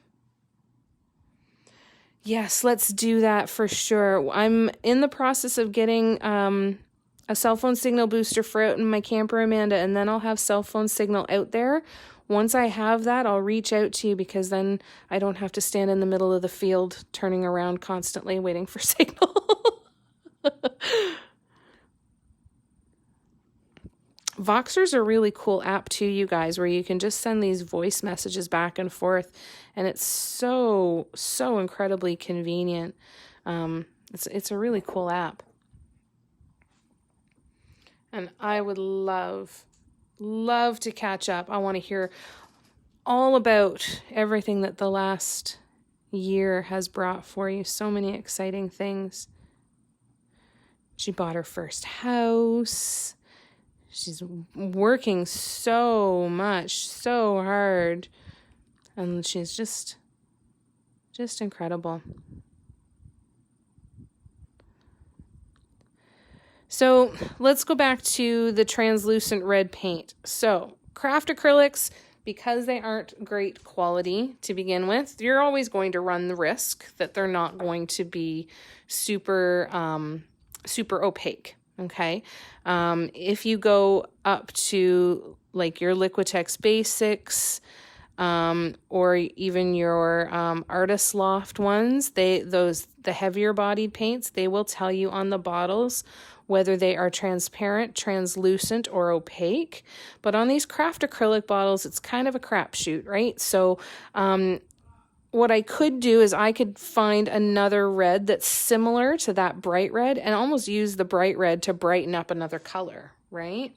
Yes, let's do that for sure. I'm in the process of getting a cell phone signal booster for out in my camper, Amanda, and then I'll have cell phone signal out there. Once I have that, I'll reach out to you, because then I don't have to stand in the middle of the field turning around constantly waiting for signal. Voxer's a really cool app too, you guys, where you can just send these voice messages back and forth, and it's so incredibly convenient. It's a really cool app, and I would love to catch up. I want to hear all about everything that the last year has brought for you. So many exciting things. She bought her first house. She's working so much, so hard, and she's just incredible. So let's go back to the translucent red paint. So craft acrylics, because they aren't great quality to begin with, you're always going to run the risk that they're not going to be super opaque. Okay. If you go up to like your Liquitex Basics, or even your Artist Loft ones, the heavier bodied paints, they will tell you on the bottles whether they are transparent, translucent, or opaque. But on these craft acrylic bottles, it's kind of a crapshoot, right? So what I could do is I could find another red that's similar to that bright red and almost use the bright red to brighten up another color, right?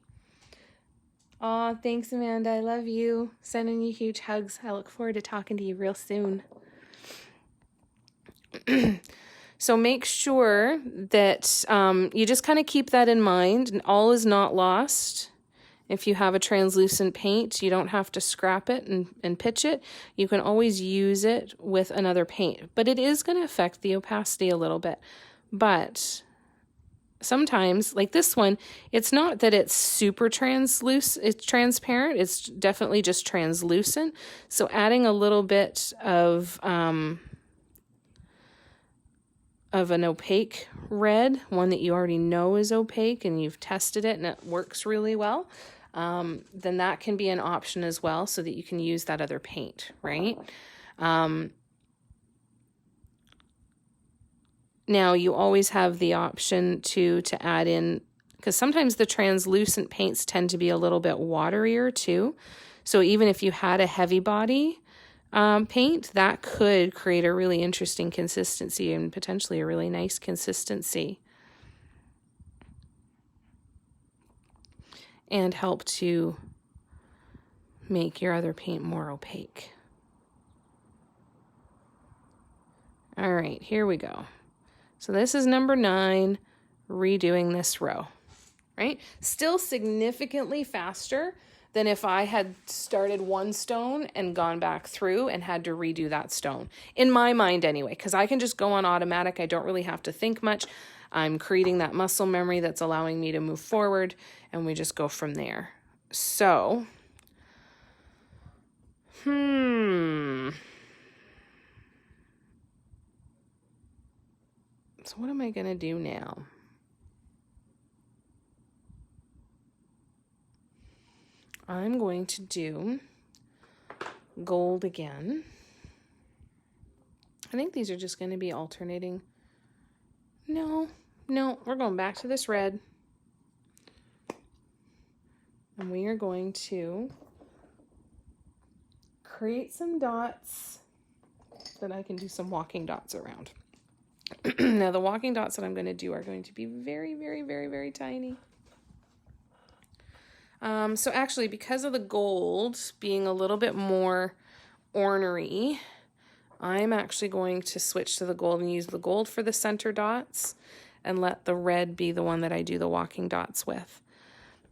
Aw, thanks, Amanda. I love you. Sending you huge hugs. I look forward to talking to you real soon. So make sure that you just kind of keep that in mind, and all is not lost. If you have a translucent paint, you don't have to scrap it and pitch it. You can always use it with another paint, but it is going to affect the opacity a little bit. But sometimes, like this one, it's not that it's super translucent, it's transparent, it's definitely just translucent. So adding a little bit of an opaque red, one that you already know is opaque and you've tested it and it works really well, then that can be an option as well, so that you can use that other paint, right? Now you always have the option to add in, because sometimes the translucent paints tend to be a little bit waterier too. So even if you had a heavy body paint, that could create a really interesting consistency and potentially a really nice consistency, and help to make your other paint more opaque. All right, here we go. So this is number 9, redoing this row, right? Still significantly faster than if I had started one stone and gone back through and had to redo that stone. In my mind anyway, because I can just go on automatic. I don't really have to think much. I'm creating that muscle memory that's allowing me to move forward, and we just go from there. So, so what am I going to do now? I'm going to do gold again. I think these are just going to be alternating. No, we're going back to this red. And we are going to create some dots that I can do some walking dots around. Now, the walking dots that I'm going to do are going to be very, very, very, very tiny. So actually, because of the gold being a little bit more ornery, I'm actually going to switch to the gold and use the gold for the center dots and let the red be the one that I do the walking dots with.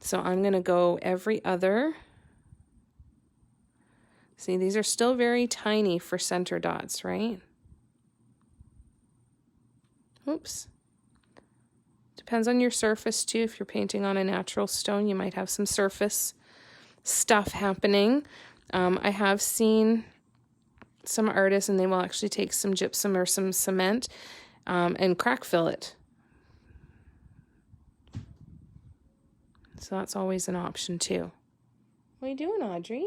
So I'm going to go every other. See, these are still very tiny for center dots, right? Oops. Depends on your surface too. If you're painting on a natural stone, you might have some surface stuff happening. I have seen some artists, and they will actually take some gypsum or some cement and crack fill it. So that's always an option too. What are you doing, Audrey?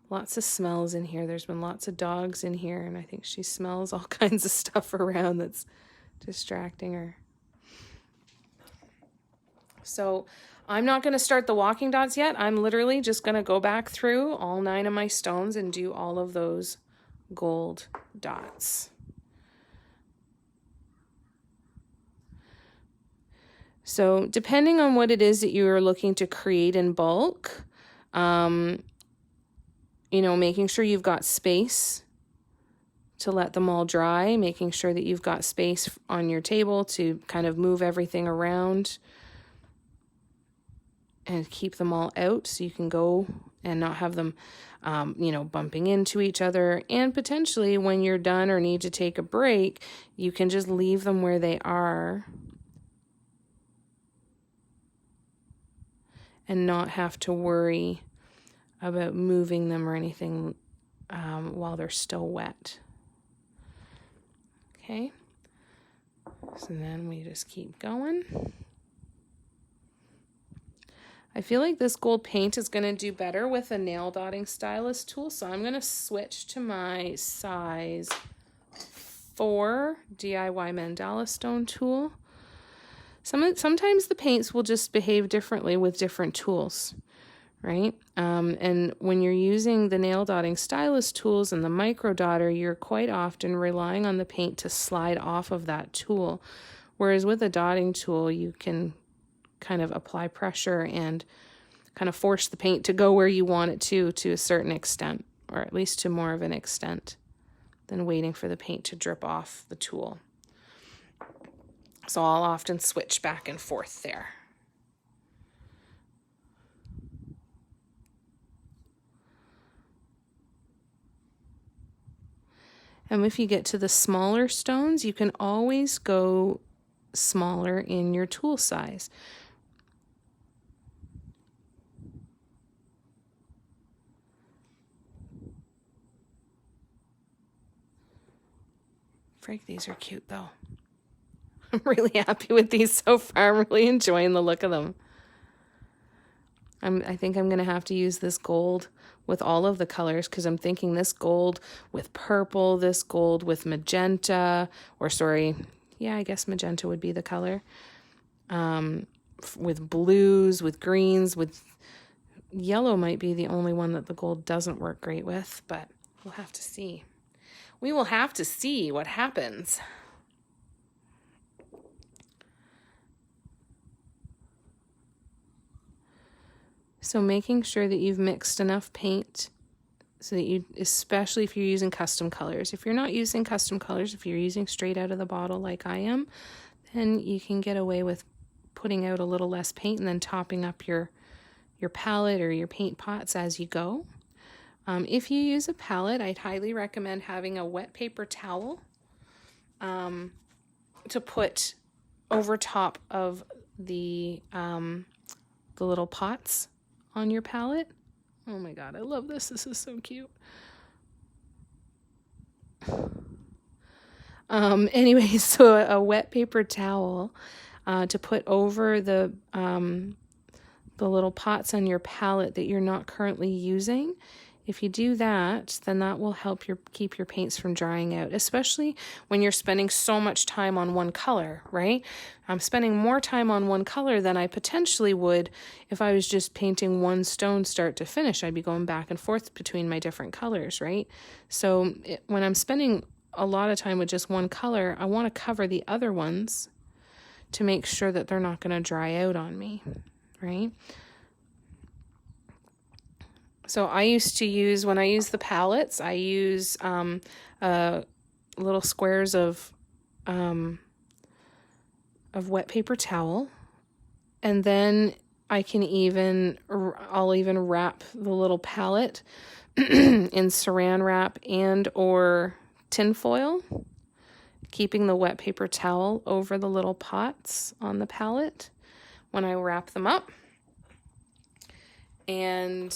Lots of smells in here. There's been lots of dogs in here, and I think she smells all kinds of stuff around that's distracting her. So I'm not going to start the walking dots yet. I'm literally just going to go back through all 9 of my stones and do all of those gold dots. So depending on what it is that you are looking to create in bulk, you know, making sure you've got space to let them all dry, making sure that you've got space on your table to kind of move everything around and keep them all out so you can go and not have them, you know, bumping into each other. And potentially when you're done or need to take a break, you can just leave them where they are and not have to worry about moving them or anything while they're still wet. Okay, so then we just keep going. I feel like this gold paint is going to do better with a nail dotting stylus tool, so I'm going to switch to my size 4 DIY mandala stone tool. Sometimes the paints will just behave differently with different tools, right? And when you're using the nail dotting stylus tools and the micro dotter, you're quite often relying on the paint to slide off of that tool. Whereas with a dotting tool, you can kind of apply pressure and kind of force the paint to go where you want it to a certain extent, or at least to more of an extent than waiting for the paint to drip off the tool. So I'll often switch back and forth there. And if you get to the smaller stones, you can always go smaller in your tool size. Frig, these are cute though. I'm really happy with these so far. I'm really enjoying the look of them. I think I'm going to have to use this gold with all of the colors, because I'm thinking this gold with purple, this gold with magenta, or sorry, yeah, I guess magenta would be the color. With blues, with greens, with yellow might be the only one that the gold doesn't work great with, but we'll have to see. We will have to see what happens. So making sure that you've mixed enough paint so that you, especially if you're using custom colors. If you're not using custom colors, if you're using straight out of the bottle like I am, then you can get away with putting out a little less paint and then topping up your palette or your paint pots as you go. If you use a palette, I'd highly recommend having a wet paper towel to put over top of the little pots on your palette. Oh my God, I love this. This is so cute. Anyway, so a wet paper towel to put over the little pots on your palette that you're not currently using. If you do that, then that will help keep your paints from drying out, especially when you're spending so much time on one color, right? I'm spending more time on one color than I potentially would if I was just painting one stone start to finish. I'd be going back and forth between my different colors, right? So when I'm spending a lot of time with just one color, I want to cover the other ones to make sure that they're not going to dry out on me, right? So I used to use, when I use the palettes, I use little squares of wet paper towel, and then I'll even wrap the little palette in saran wrap and or tin foil, keeping the wet paper towel over the little pots on the palette when I wrap them up. And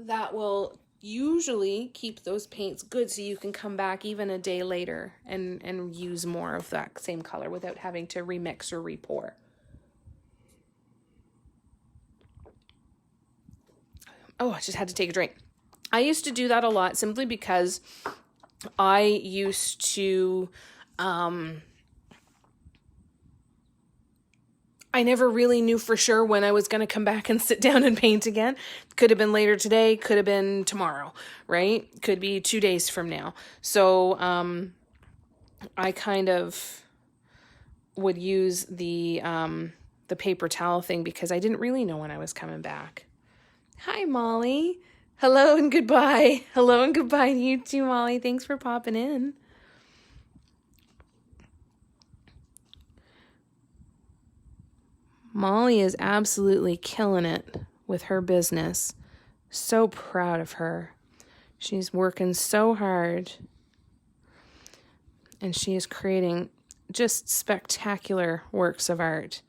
that will usually keep those paints good so you can come back even a day later and use more of that same color without having to remix or repour. Oh, I just had to take a drink. I used to do that a lot simply because I used to I never really knew for sure when I was going to come back and sit down and paint again. Could have been later today, could have been tomorrow, right? Could be 2 days from now. So I kind of would use the paper towel thing because I didn't really know when I was coming back. Hi, Molly. Hello and goodbye. Hello and goodbye to you too, Molly. Thanks for popping in. Molly is absolutely killing it with her business. So proud of her. She's working so hard. And she is creating just spectacular works of art.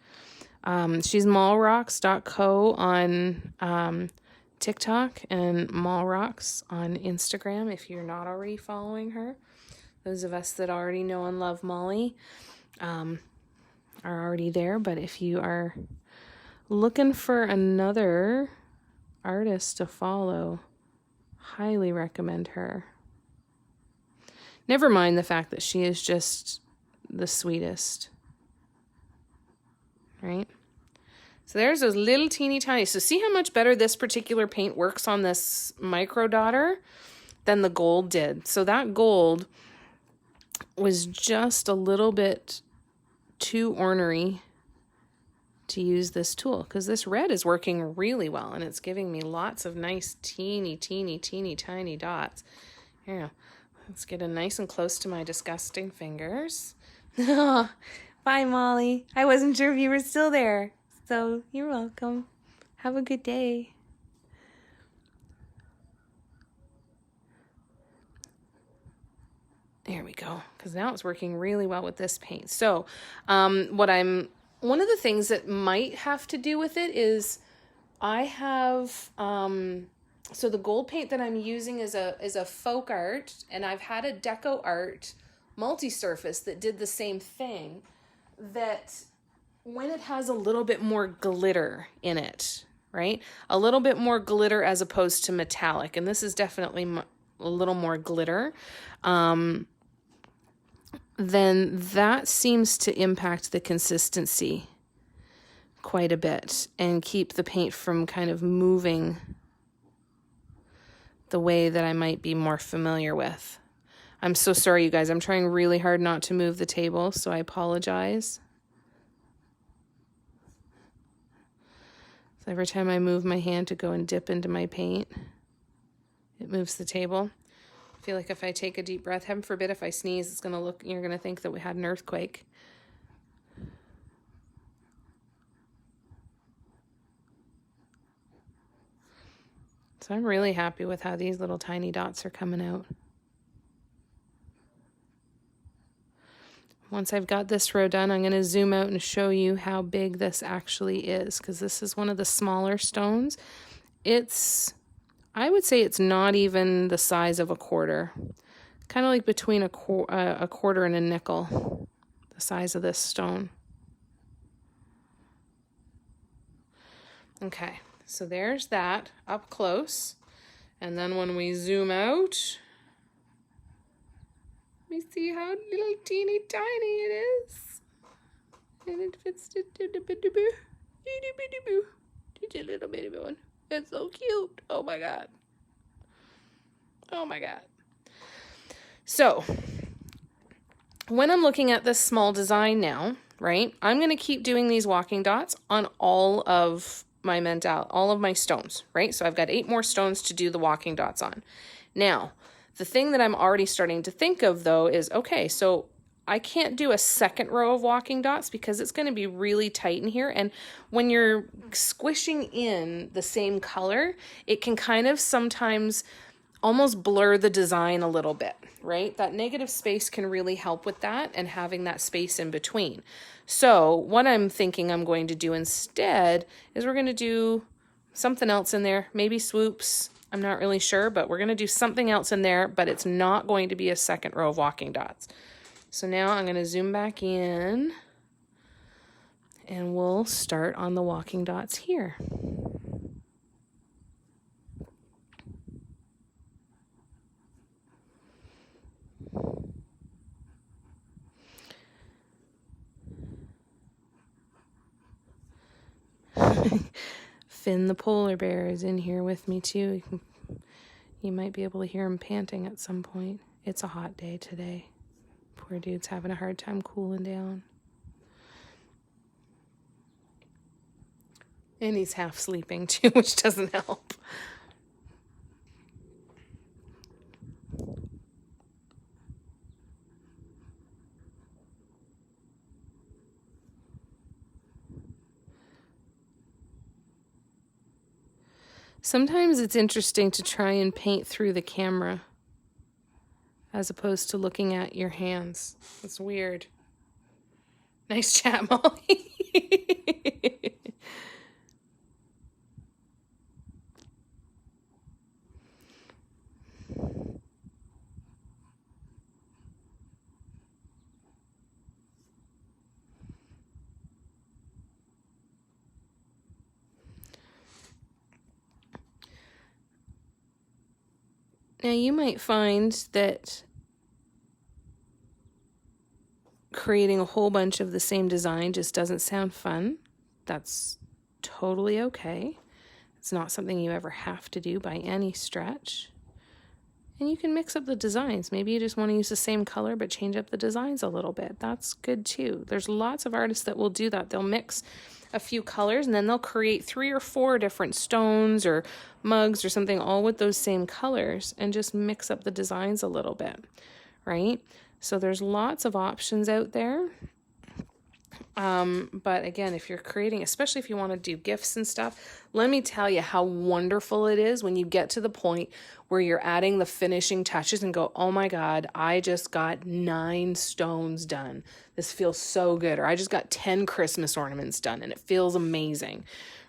She's mallrocks.co on TikTok and mallrocks on Instagram if you're not already following her. Those of us that already know and love Molly are already there, but if you are looking for another artist to follow, highly recommend her. Never mind the fact that she is just the sweetest, right? So there's those little teeny tiny. So see how much better this particular paint works on this micro dotter than the gold did. So that gold was just a little bit too ornery to use this tool because this red is working really well and it's giving me lots of nice teeny tiny dots. Here, let's get in nice and close to my disgusting fingers. Bye, Molly. I wasn't sure if you were still there, so you're welcome. Have a good day. There we go, because now it's working really well with this paint. So one of the things that might have to do with it is I have, so the gold paint that I'm using is a folk art, and I've had a deco art multi-surface that did the same thing, that when it has a little bit more glitter in it, right? A little bit more glitter as opposed to metallic, and this is definitely a little more glitter, then that seems to impact the consistency quite a bit and keep the paint from kind of moving the way that I might be more familiar with. I'm so sorry, you guys. I'm trying really hard not to move the table, so I apologize. So every time I move my hand to go and dip into my paint, it moves the table. I feel like if I take a deep breath, heaven forbid if I sneeze, it's going to look, you're going to think that we had an earthquake. So I'm really happy with how these little tiny dots are coming out. once I've got this row done, I'm going to zoom out and show you how big this actually is, because this is one of the smaller stones. I would say it's not even the size of a quarter. Kind of like between a quarter and a nickel, the size of this stone. Okay, so there's that up close. And then when we zoom out, we see how little teeny tiny it is. And it fits just a little bitty one. It's so cute. Oh my God. Oh my God. So when I'm looking at this small design now, right, I'm going to keep doing these walking dots on all of my stones, right? So I've got 8 more stones to do the walking dots on. Now, the thing that I'm already starting to think of though is, okay, so I can't do a second row of walking dots because it's going to be really tight in here. And when you're squishing in the same color, it can kind of sometimes almost blur the design a little bit, right? That negative space can really help with that and having that space in between. So what I'm thinking I'm going to do instead is we're going to do something else in there, maybe swoops. I'm not really sure, but we're going to do something else in there, but it's not going to be a second row of walking dots. So now I'm going to zoom back in and we'll start on the walking dots here. Finn the polar bear is in here with me too. You might be able to hear him panting at some point. It's a hot day today. Poor dude's having a hard time cooling down. And he's half sleeping too, which doesn't help. Sometimes it's interesting to try and paint through the camera as opposed to looking at your hands. It's weird. Nice chat, Molly. Now you might find that creating a whole bunch of the same design just doesn't sound fun. That's totally okay. It's not something you ever have to do by any stretch. And you can mix up the designs. Maybe you just want to use the same color but change up the designs a little bit. That's good too. There's lots of artists that will do that. They'll mix a few colors and then they'll create 3 or 4 different stones or mugs or something all with those same colors and just mix up the designs a little bit, right? So there's lots of options out there. But again, if you're creating, especially if you want to do gifts and stuff, let me tell you how wonderful it is when you get to the point where you're adding the finishing touches and go, oh my God, I just got 9 stones done. This feels so good. Or I just got 10 Christmas ornaments done and it feels amazing,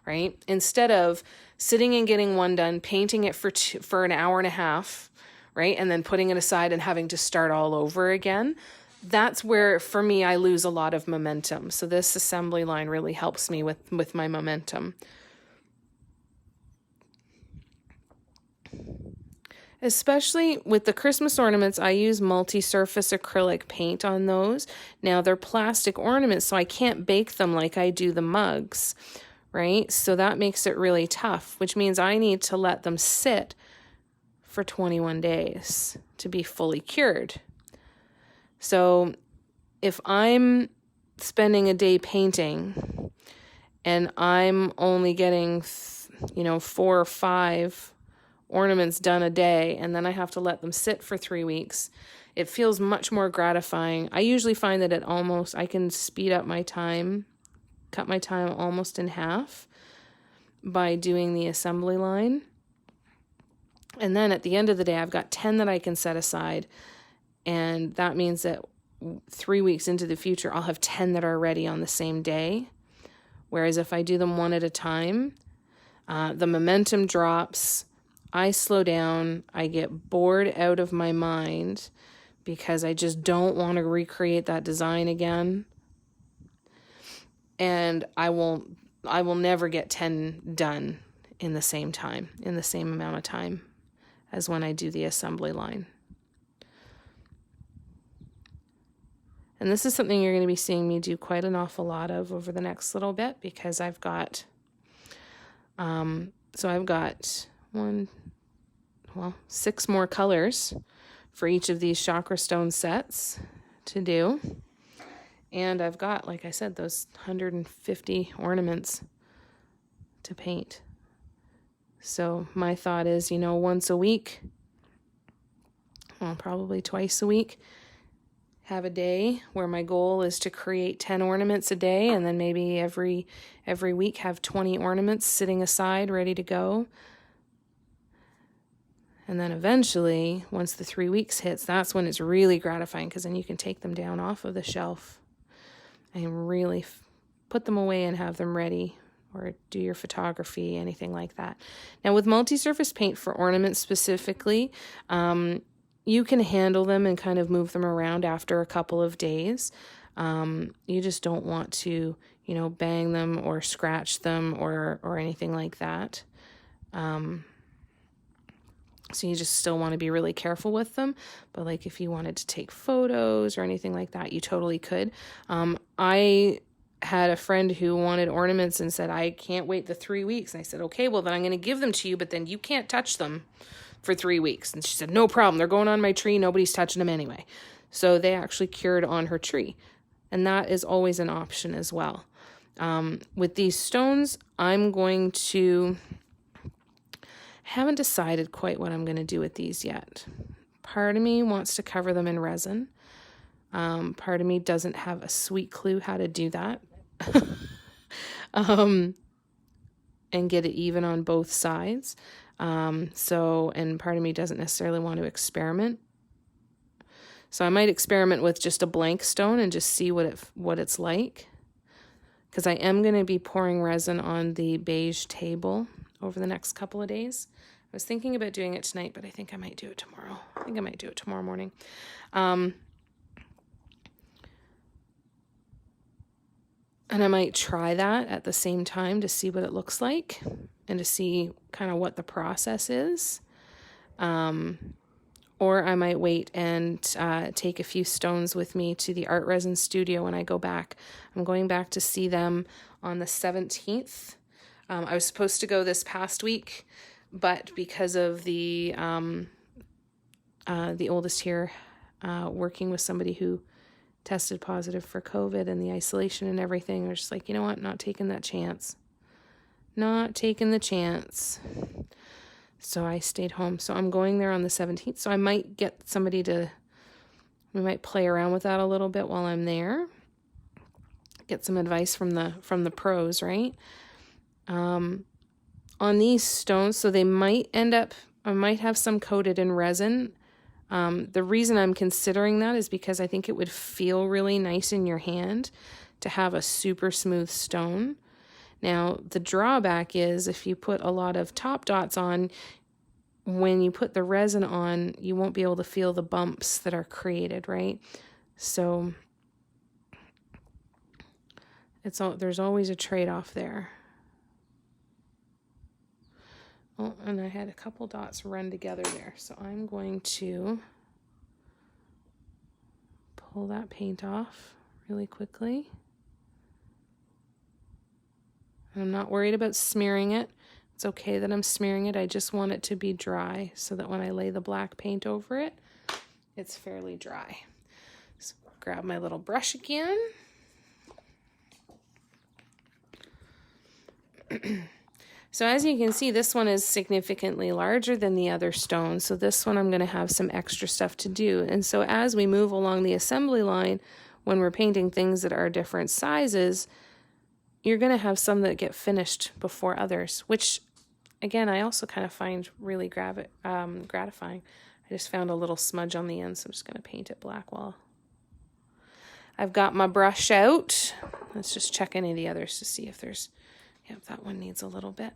right? Instead of sitting and getting one done, painting it for an hour and a half, right? And then putting it aside and having to start all over again. That's where, for me, I lose a lot of momentum. So this assembly line really helps me with my momentum. Especially with the Christmas ornaments, I use multi-surface acrylic paint on those. Now they're plastic ornaments, so I can't bake them like I do the mugs, right? So that makes it really tough, which means I need to let them sit for 21 days to be fully cured. So if I'm spending a day painting and I'm only getting, 4 or 5 ornaments done a day, and then I have to let them sit for 3 weeks, it feels much more gratifying. I usually find that I can speed up my time, cut my time almost in half by doing the assembly line. And then at the end of the day, I've got 10 that I can set aside. And that means that 3 weeks into the future, I'll have 10 that are ready on the same day. Whereas if I do them one at a time, the momentum drops, I slow down, I get bored out of my mind because I just don't want to recreate that design again. And I will never get 10 done in the same time, in the same amount of time as when I do the assembly line. And this is something you're going to be seeing me do quite an awful lot of over the next little bit, because I've got, I've got 6 more colors for each of these chakra stone sets to do. And I've got, like I said, those 150 ornaments to paint. So my thought is, once a week, well, probably twice a week, have a day where my goal is to create 10 ornaments a day, and then maybe every week have 20 ornaments sitting aside ready to go. And then eventually, once the 3 weeks hits, that's when it's really gratifying, because then you can take them down off of the shelf and really put them away and have them ready, or do your photography, anything like that. Now with multi-surface paint for ornaments specifically, you can handle them and kind of move them around after a couple of days. You just don't want to, bang them or scratch them or anything like that. So you just still want to be really careful with them. But like if you wanted to take photos or anything like that, you totally could. I had a friend who wanted ornaments and said, I can't wait the 3 weeks. And I said, okay, well then I'm going to give them to you, but then you can't touch them for 3 weeks. And she said, no problem. They're going on my tree. Nobody's touching them anyway. So they actually cured on her tree. And that is always an option as well. With these stones, haven't decided quite what I'm going to do with these yet. Part of me wants to cover them in resin. Part of me doesn't have a sweet clue how to do that. And get it even on both sides. And part of me doesn't necessarily want to experiment. So I might experiment with just a blank stone and just see what it's like. Because I am going to be pouring resin on the beige table over the next couple of days. I was thinking about doing it tonight, but I think I might do it tomorrow. I think I might do it tomorrow morning. And I might try that at the same time to see what it looks like and to see kind of what the process is. Or I might wait and take a few stones with me to the art resin studio when I go back. I'm going back to see them on the 17th. I was supposed to go this past week, but because of the oldest here working with somebody who tested positive for COVID and the isolation and everything, we're just like, you know what, not taking that chance. Not taking the chance. So I stayed home. So I'm going there on the 17th. So I might get somebody we might play around with that a little bit while I'm there. Get some advice from the pros, right? On these stones, so they might I might have some coated in resin. The reason I'm considering that is because I think it would feel really nice in your hand to have a super smooth stone. Now, the drawback is if you put a lot of top dots on, when you put the resin on, you won't be able to feel the bumps that are created, right? So there's always a trade-off there. Oh, and I had a couple dots run together there. So I'm going to pull that paint off really quickly. I'm not worried about smearing it. It's okay that I'm smearing it. I just want it to be dry so that when I lay the black paint over it, it's fairly dry. So grab my little brush again. So as you can see, this one is significantly larger than the other stones. So this one I'm going to have some extra stuff to do. And so as we move along the assembly line, when we're painting things that are different sizes, you're going to have some that get finished before others, which, again, I also kind of find really gratifying. I just found a little smudge on the end, so I'm just going to paint it black while I've got my brush out. Let's just check any of the others to see if there's, yep, that one needs a little bit.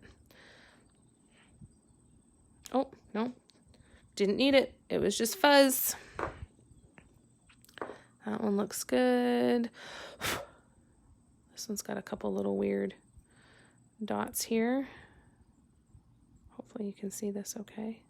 Oh, no, didn't need it. It was just fuzz. That one looks good. This one's got a couple little weird dots here. Hopefully you can see this okay.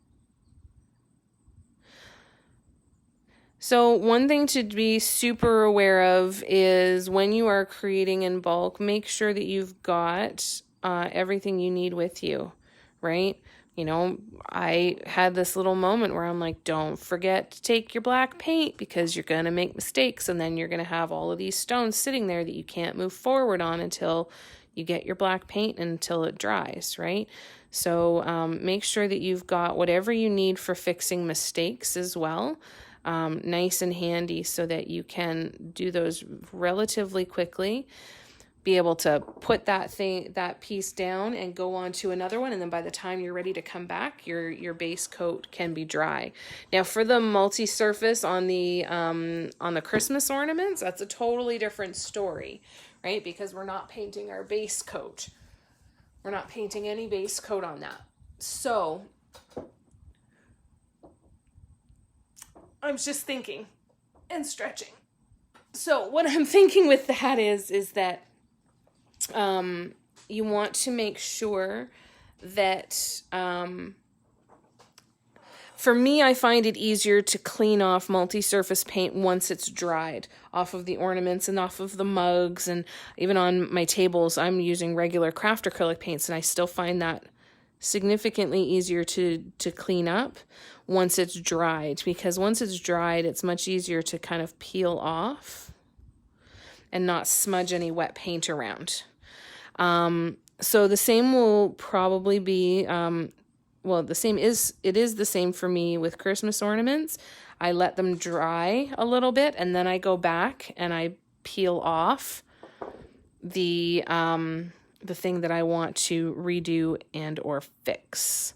So one thing to be super aware of is when you are creating in bulk, make sure that you've got everything you need with you, right? You know, I had this little moment where I'm like, don't forget to take your black paint because you're going to make mistakes, and then you're going to have all of these stones sitting there that you can't move forward on until you get your black paint and until it dries, right? So make sure that you've got whatever you need for fixing mistakes as well. Nice and handy so that you can do those relatively quickly, be able to put that piece down and go on to another one. And then by the time you're ready to come back, your base coat can be dry. Now for the multi-surface on the Christmas ornaments, that's a totally different story, right? Because we're not painting our base coat. We're not painting any base coat on that. So I'm just thinking and stretching. So what I'm thinking with that is that you want to make sure that, for me, I find it easier to clean off multi-surface paint once it's dried off of the ornaments and off of the mugs, and even on my tables, I'm using regular craft acrylic paints, and I still find that significantly easier to clean up once it's dried, because once it's dried, it's much easier to kind of peel off and not smudge any wet paint around. So the same will probably be, it is the same for me with Christmas ornaments. I let them dry a little bit, and then I go back and I peel off the thing that I want to redo and or fix.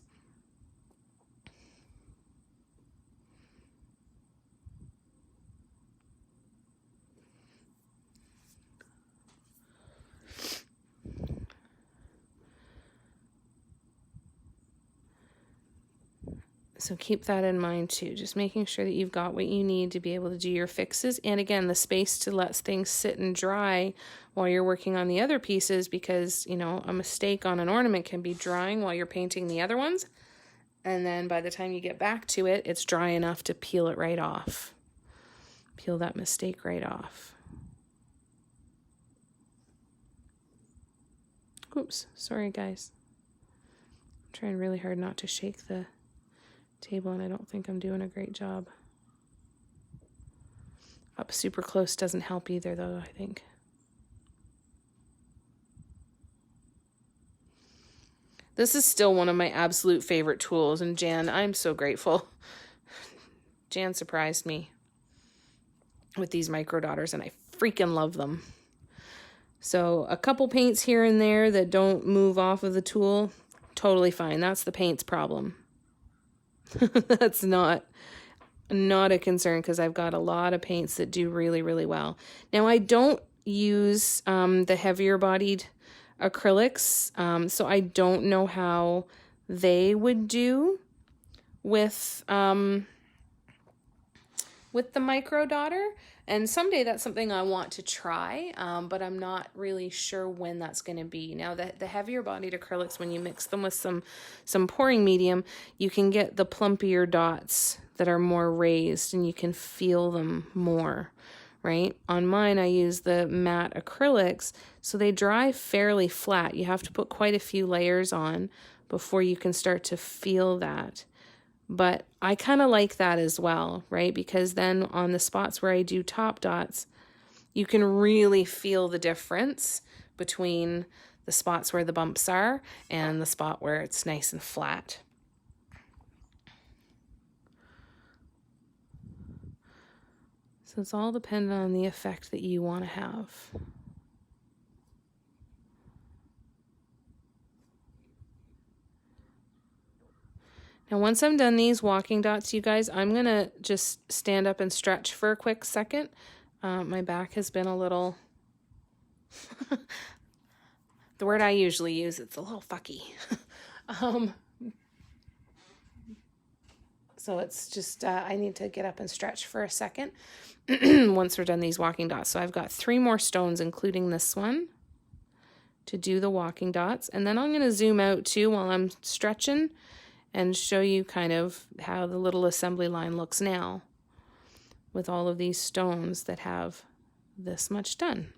So keep that in mind too, just making sure that you've got what you need to be able to do your fixes. And again, the space to let things sit and dry while you're working on the other pieces, because, you know, a mistake on an ornament can be drying while you're painting the other ones. And then by the time you get back to it, it's dry enough to peel it right off. Peel that mistake right off. Oops, sorry guys. I'm trying really hard not to shake the table, and I don't think I'm doing a great job. Up super close doesn't help either, though, I think. This is still one of my absolute favorite tools, and Jan, I'm so grateful. Jan surprised me with these micro dotters, and I freaking love them. So a couple paints here and there that don't move off of the tool, totally fine. That's the paint's problem. That's not a concern, because I've got a lot of paints that do really, really well. Now, I don't use the heavier bodied acrylics, so I don't know how they would do with the micro daughter. And someday that's something I want to try, but I'm not really sure when that's going to be. Now, the heavier bodied acrylics, when you mix them with some pouring medium, you can get the plumpier dots that are more raised, and you can feel them more, right? On mine, I use the matte acrylics, so they dry fairly flat. You have to put quite a few layers on before you can start to feel that. But I kind of like that as well, right? Because then on the spots where I do top dots, you can really feel the difference between the spots where the bumps are and the spot where it's nice and flat. So it's all dependent on the effect that you want to have. Now, once I'm done these walking dots, you guys, I'm going to just stand up and stretch for a quick second. My back has been a little, the word I usually use, it's a little fucky. So it's just, I need to get up and stretch for a second once we're done these walking dots. So I've got 3 more stones, including this one, to do the walking dots. And then I'm going to zoom out too while I'm stretching and show you kind of how the little assembly line looks now with all of these stones that have this much done.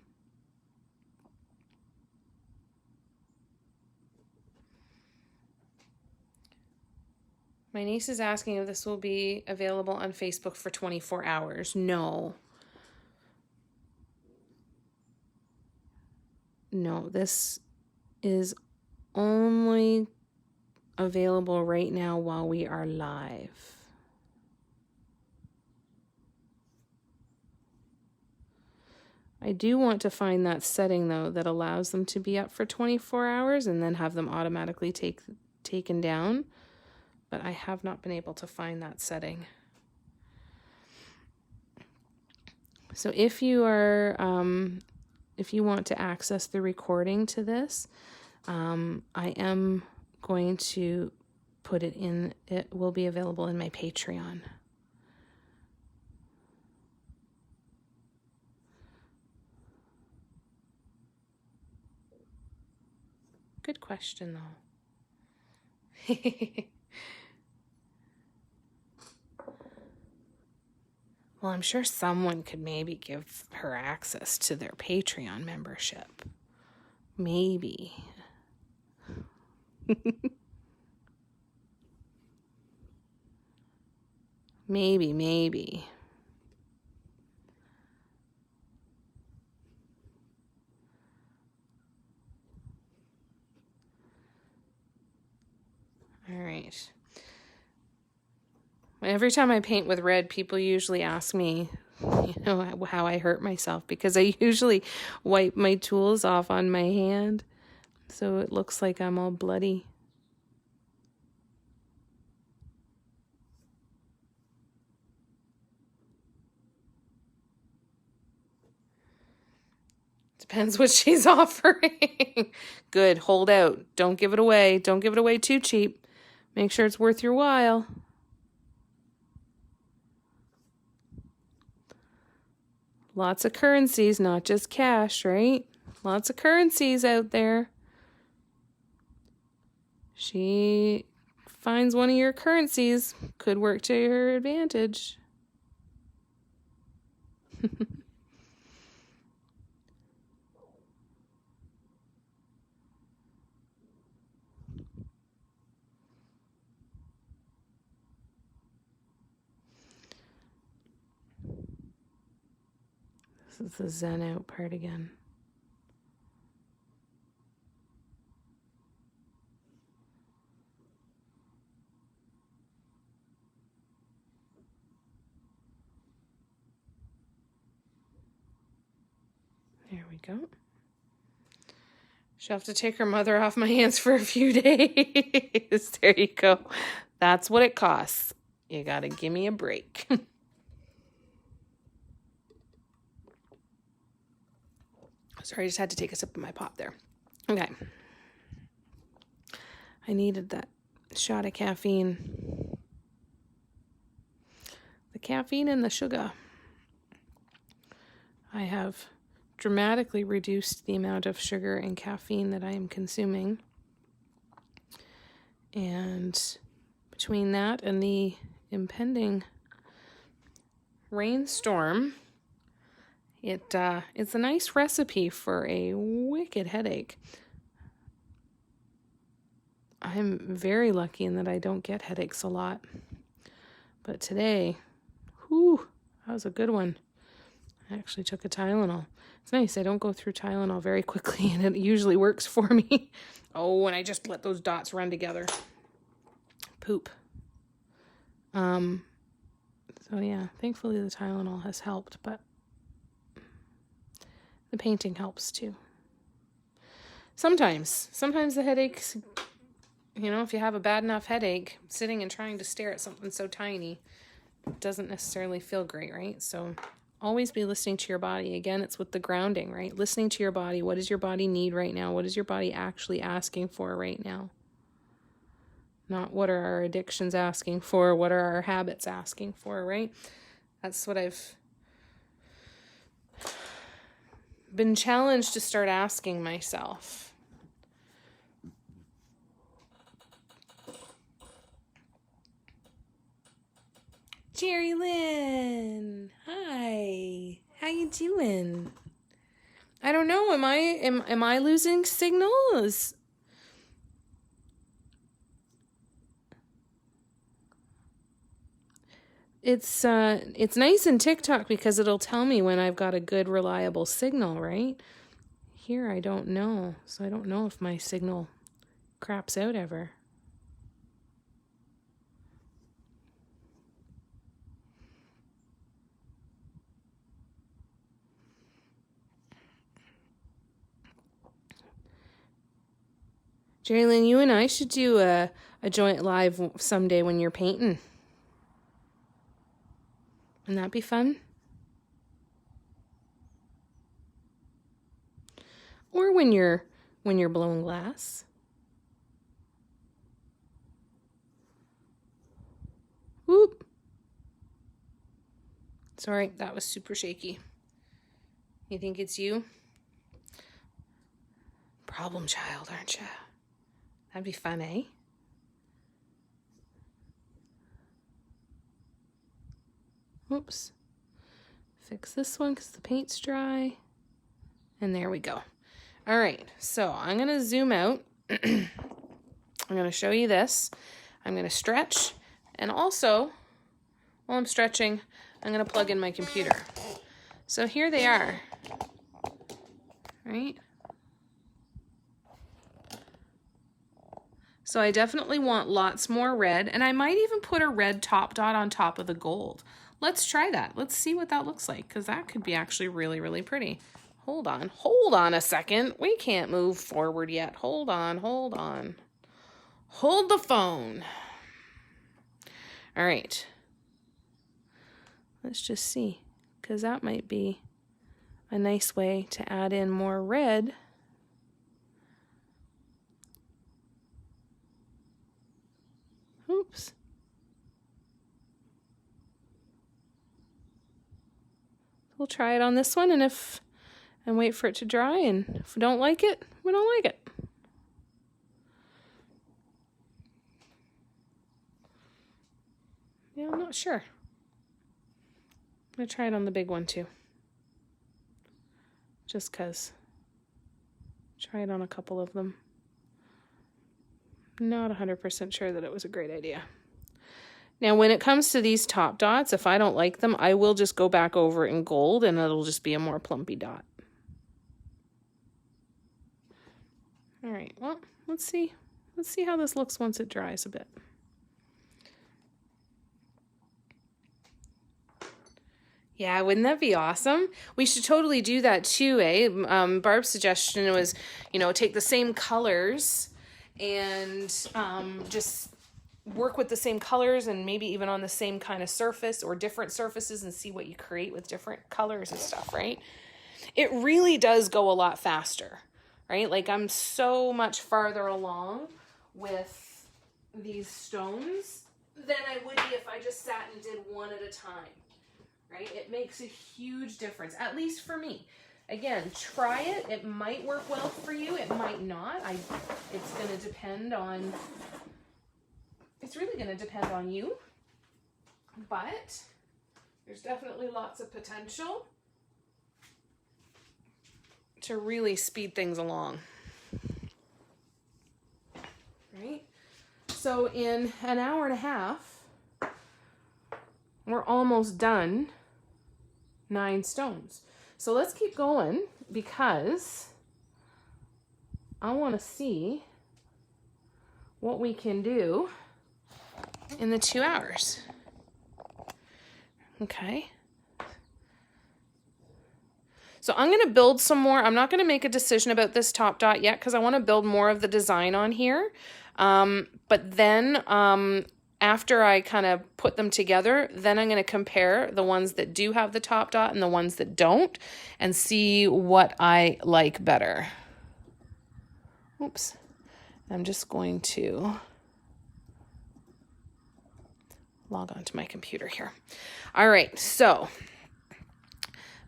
My niece is asking if this will be available on Facebook for 24 hours. No. No, this is only available right now while we are live. I do want to find that setting, though, that allows them to be up for 24 hours and then have them automatically taken down. But I have not been able to find that setting. So if you are, if you want to access the recording to this, I am going to put it in, it will be available in my Patreon. Good question, though. Well, I'm sure someone could maybe give her access to their Patreon membership. Maybe. Maybe. All right. Every time I paint with red, people usually ask me, how I hurt myself, because I usually wipe my tools off on my hand, so it looks like I'm all bloody. Depends what she's offering. Good, hold out. Don't give it away. Don't give it away too cheap. Make sure it's worth your while. Lots of currencies, not just cash, right? Lots of currencies out there. She finds one of your currencies, could work to your advantage. This is the zen out part again. There we go. She'll have to take her mother off my hands for a few days. There you go. That's what it costs. You gotta give me a break. Sorry, I just had to take a sip of my pop there. Okay. I needed that shot of caffeine. The caffeine and the sugar. I have dramatically reduced the amount of sugar and caffeine that I am consuming. And between that and the impending rainstorm, it's a nice recipe for a wicked headache. I'm very lucky in that I don't get headaches a lot. But today, whew, that was a good one. I actually took a Tylenol. It's nice. I don't go through Tylenol very quickly, and it usually works for me. Oh, and I just let those dots run together. Poop. So yeah, thankfully the Tylenol has helped, but the painting helps too. Sometimes the headaches, if you have a bad enough headache, sitting and trying to stare at something so tiny doesn't necessarily feel great, right? So always be listening to your body. Again, it's with the grounding, right? Listening to your body. What does your body need right now? What is your body actually asking for right now? Not what are our addictions asking for? What are our habits asking for, right? That's what I've been challenged to start asking myself. Jerry Lynn, hi. How you doing? I don't know. Am I losing signals? It's nice in TikTok because it'll tell me when I've got a good reliable signal, right? Here I don't know. So I don't know if my signal craps out ever. Jerry Lynn, you and I should do a joint live someday when you're painting. Wouldn't that be fun? Or when you're blowing glass. Whoop. Sorry, that was super shaky. You think it's you? Problem child, aren't you? That'd be fun, eh? Oops. Fix this one because the paint's dry. And there we go. All right, so I'm going to zoom out. I'm going to show you this. I'm going to stretch. And also, while I'm stretching, I'm going to plug in my computer. So here they are. Right? So I definitely want lots more red. And I might even put a red top dot on top of the gold. Let's try that. Let's see what that looks like, because that could be actually really, really pretty. Hold on a second. We can't move forward yet. Hold on. Hold the phone. All right. Let's just see, because that might be a nice way to add in more red. Oops. We'll try it on this one, and wait for it to dry, and if we don't like it, we don't like it. Yeah, I'm not sure. I'm going to try it on the big one too. Just 'cause. Try it on a couple of them. Not 100% sure that it was a great idea. Now, when it comes to these top dots, if I don't like them, I will just go back over in gold and it'll just be a more plumpy dot. All right, well, let's see how this looks once it dries a bit. Yeah, wouldn't that be awesome? We should totally do that too, eh? Barb's suggestion was, take the same colors and just work with the same colors and maybe even on the same kind of surface or different surfaces and see what you create with different colors and stuff, right? It really does go a lot faster, right? Like I'm so much farther along with these stones than I would be if I just sat and did one at a time, right? It makes a huge difference, at least for me. Again, try it. It might work well for you. It might not. It's going to depend on... It's really going to depend on you, but there's definitely lots of potential to really speed things along, right? So in an hour and a half, we're almost done 9 stones. So let's keep going because I want to see what we can do in the 2 hours. Okay. So I'm going to build some more. I'm not going to make a decision about this top dot yet because I want to build more of the design on here. But then after I kind of put them together, then I'm going to compare the ones that do have the top dot and the ones that don't and see what I like better. Oops. I'm just going to log on to my computer here. All right, so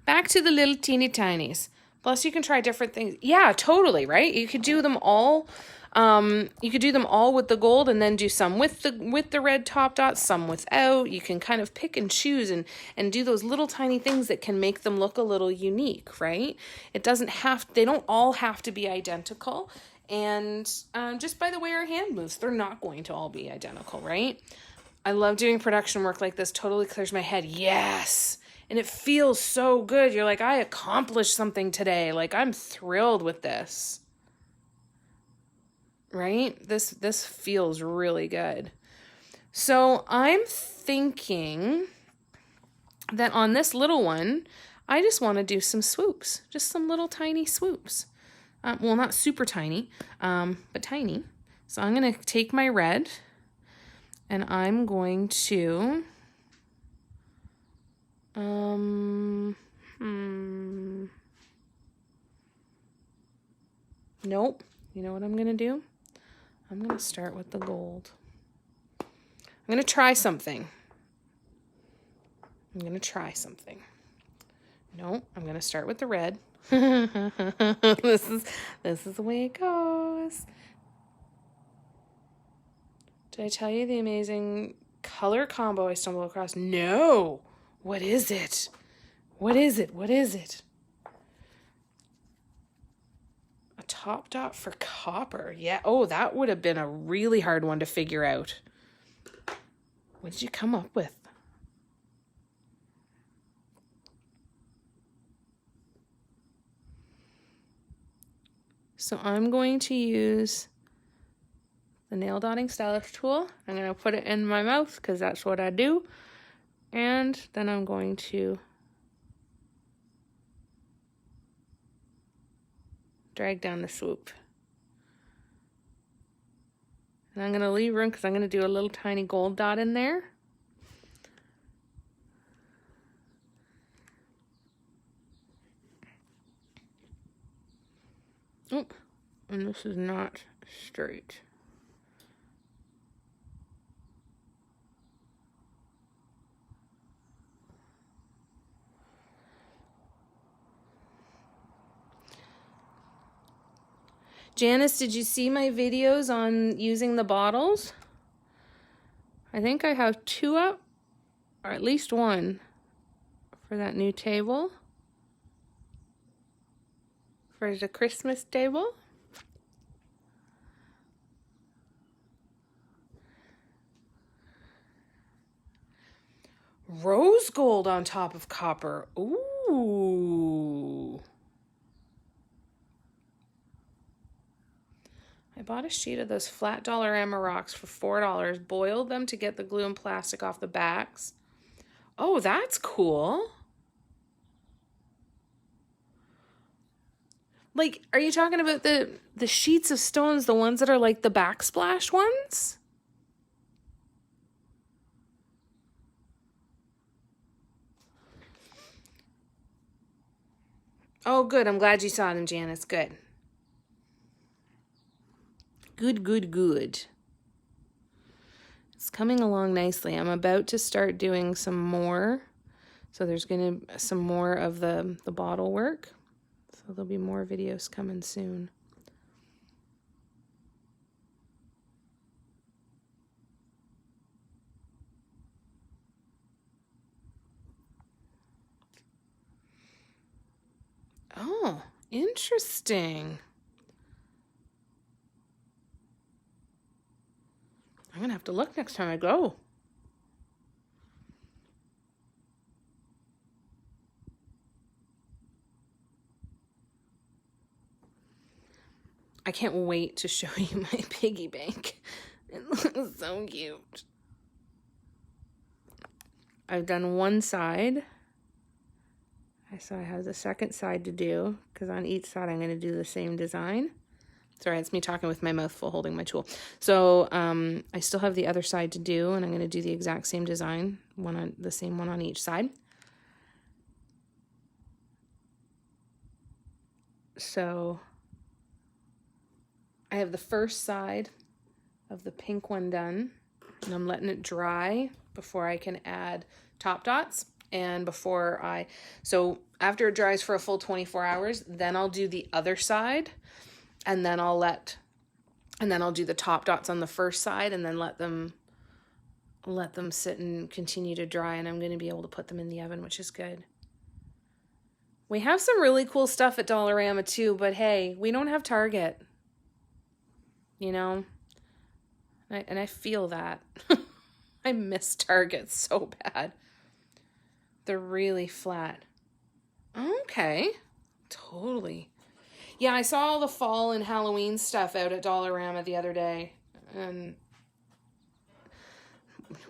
back to the little teeny tinies. Plus you can try different things. Yeah, totally, right? You could do them all. You could do them all with the gold and then do some with the red top dots, some without. You can kind of pick and choose and do those little tiny things that can make them look a little unique, right? They don't all have to be identical. And just by the way our hand moves, they're not going to all be identical, right? I love doing production work like this. Totally clears my head. Yes. And it feels so good. You're like, I accomplished something today. Like, I'm thrilled with this. Right? This feels really good. So I'm thinking that on this little one, I just want to do some swoops. Just some little tiny swoops. Well, not super tiny, but tiny. So I'm going to take my red and I'm going to, nope. You know what I'm going to do? I'm going to start with the gold. I'm going to try something. No, I'm going to start with the red. This is the way it goes. Did I tell you the amazing color combo I stumbled across? No. What is it? What is it? A top dot for copper. Yeah. Oh, that would have been a really hard one to figure out. What did you come up with? So I'm going to use the nail dotting stylus tool. I'm going to put it in my mouth because that's what I do. And then I'm going to drag down the swoop. And I'm going to leave room because I'm going to do a little tiny gold dot in there. Oh, and this is not straight. Janice, did you see my videos on using the bottles? I think I have 2 up, or at least 1 for that new table. For the Christmas table. Rose gold on top of copper. Ooh. I bought a sheet of those flat Dollarama rocks for $4, boiled them to get the glue and plastic off the backs. Oh, that's cool. Like, are you talking about the sheets of stones, the ones that are like the backsplash ones? Oh, good. I'm glad you saw them, Janice. Good. Good. It's coming along nicely. I'm about to start doing some more. So there's going to some more of the bottle work. So there'll be more videos coming soon. Oh, interesting. I'm going to have to look next time I go. I can't wait to show you my piggy bank. It looks so cute. I've done one side. So I have the second side to do, because on each side I'm going to do the same design. Sorry, it's me talking with my mouth full holding my tool. So I still have the other side to do, and I'm going to do the exact same design, the same one on each side. So I have the first side of the pink one done, and I'm letting it dry before I can add top dots. And so after it dries for a full 24 hours, then I'll do the other side, and then I'll do the top dots on the first side, and then let them sit and continue to dry, and I'm going to be able to put them in the oven, which is good. We have some really cool stuff at Dollarama too, but hey, we don't have Target, you know, and I feel that. I miss Target so bad. They're really flat. Okay, totally. Yeah, I saw all the fall and Halloween stuff out at Dollarama the other day, and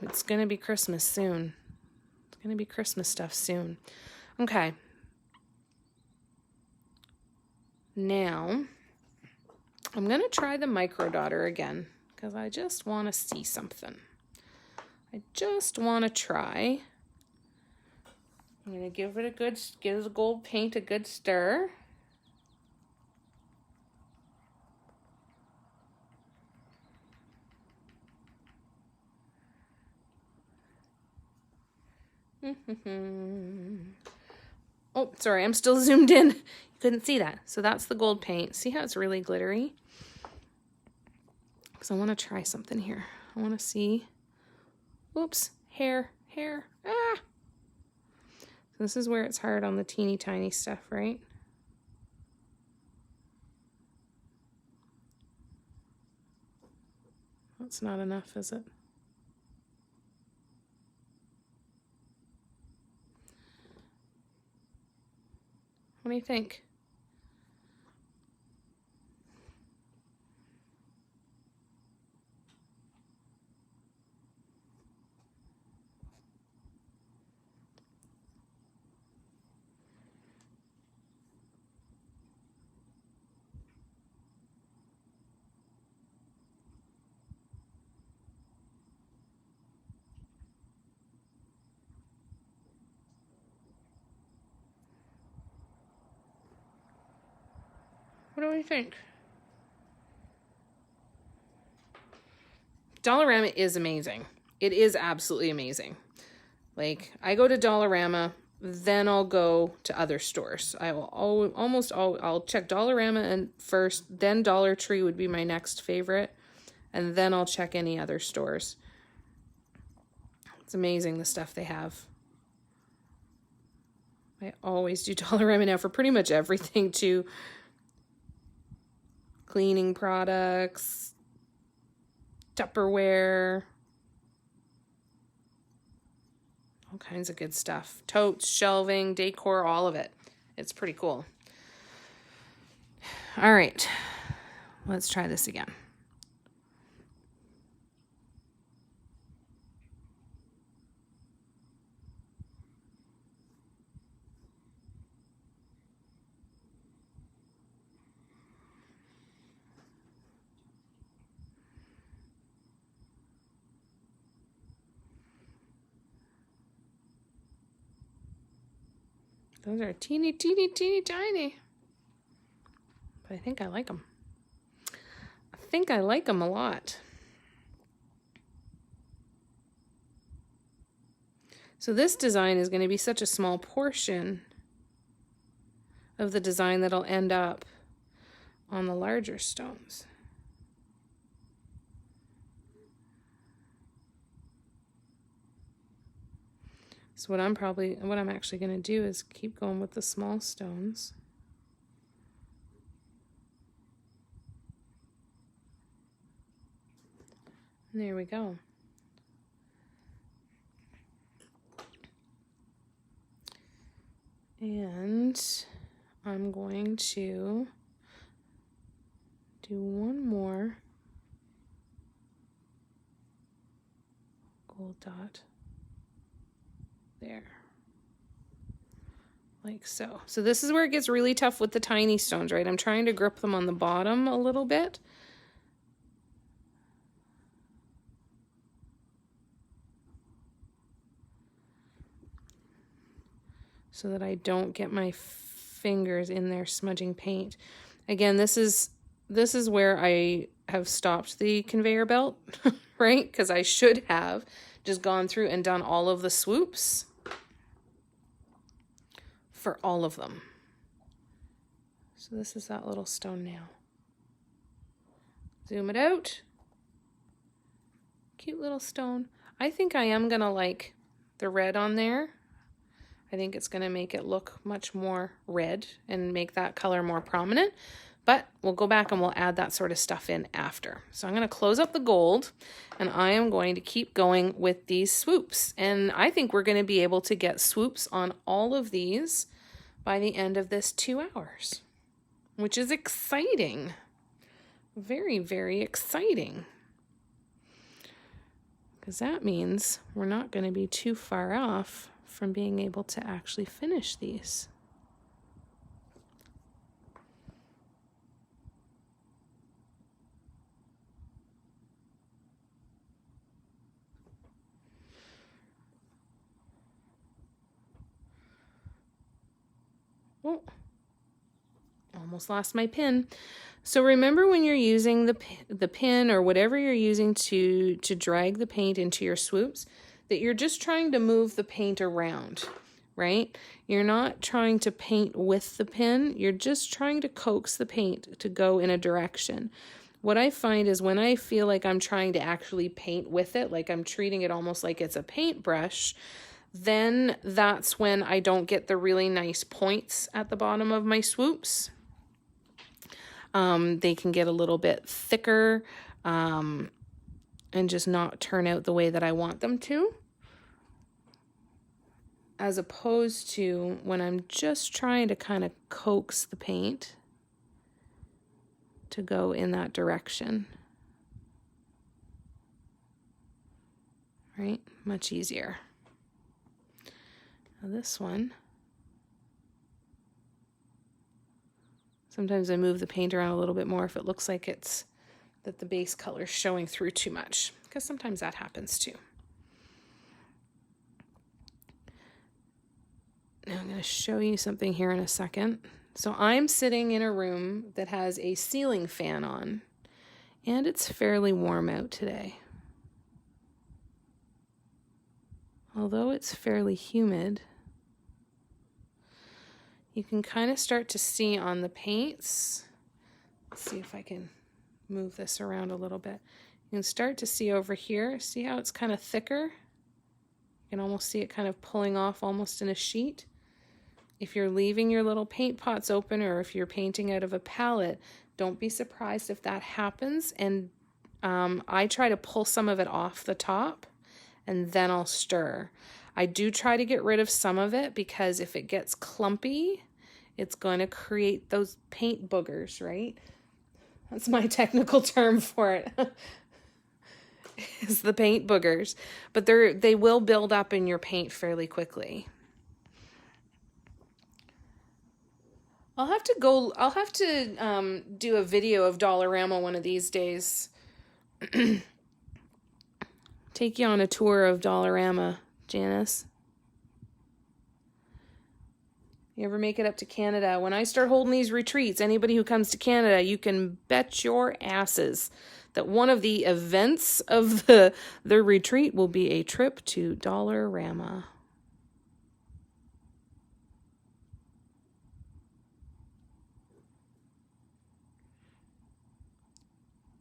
it's going to be Christmas soon. It's going to be Christmas stuff soon. Okay. Now, I'm going to try the micro dotter again because I just want to see something. I just want to try. I'm going to give the gold paint a good stir. Oh, sorry, I'm still zoomed in. You couldn't see that. So that's the gold paint. See how it's really glittery? Because I want to try something here. I want to see. Oops, hair. Ah! So this is where it's hard on the teeny tiny stuff, right? That's not enough, is it? What do you think? What do we think? Dollarama is amazing. It is absolutely amazing. Like, I go to Dollarama, then I'll go to other stores. I will I'll check Dollarama and first, then Dollar Tree would be my next favorite, and then I'll check any other stores. It's amazing the stuff they have. I always do Dollarama now for pretty much everything too. Cleaning products, Tupperware, all kinds of good stuff. Totes, shelving, decor, all of it. It's pretty cool. All right, let's try this again. Those are teeny tiny. But I think I like them. I think I like them a lot. So this design is going to be such a small portion of the design that'll end up on the larger stones. So what I'm actually going to do is keep going with the small stones. And there we go. And I'm going to do one more gold dot there like so. So this is where it gets really tough with the tiny stones, right? I'm trying to grip them on the bottom a little bit. So that I don't get my fingers in there smudging paint. Again, this is where I have stopped the conveyor belt, right? Because I should have just gone through and done all of the swoops for all of them. So this is that little stone now. Zoom it out. Cute little stone. I think I am gonna like the red on there. I think it's gonna make it look much more red and make that color more prominent, but we'll go back and we'll add that sort of stuff in after. So I'm gonna close up the gold and I am going to keep going with these swoops. And I think we're gonna be able to get swoops on all of these by the end of this 2 hours, which is exciting. Very, very exciting. Because that means we're not gonna be too far off from being able to actually finish these. Oh, almost lost my pin. So remember when you're using the pin or whatever you're using to drag the paint into your swoops, that you're just trying to move the paint around, right? You're not trying to paint with the pin. You're just trying to coax the paint to go in a direction. What I find is when I feel like I'm trying to actually paint with it, like I'm treating it almost like it's a paintbrush, then that's when I don't get the really nice points at the bottom of my swoops. They can get a little bit thicker, and just not turn out the way that I want them to, as opposed to when I'm just trying to kind of coax the paint to go in that direction, right? Much easier. Now this one, sometimes I move the paint around a little bit more if it looks like it's that the base color is showing through too much, because sometimes that happens too. Now I'm going to show you something here in a second. So I'm sitting in a room that has a ceiling fan on, and it's fairly warm out today. Although it's fairly humid, you can kind of start to see on the paints. Let's see if I can move this around a little bit. You can start to see over here, see how it's kind of thicker? You can almost see it kind of pulling off almost in a sheet. If you're leaving your little paint pots open or if you're painting out of a palette, don't be surprised if that happens. And I try to pull some of it off the top and then I'll stir. I do try to get rid of some of it because if it gets clumpy, it's going to create those paint boogers, right? That's my technical term for it. Is the paint boogers. But they will build up in your paint fairly quickly. I'll have to do a video of Dollarama one of these days. Take you on a tour of Dollarama, Janice. You ever make it up to Canada? When I start holding these retreats, anybody who comes to Canada, you can bet your asses that one of the events of the retreat will be a trip to Dollarama.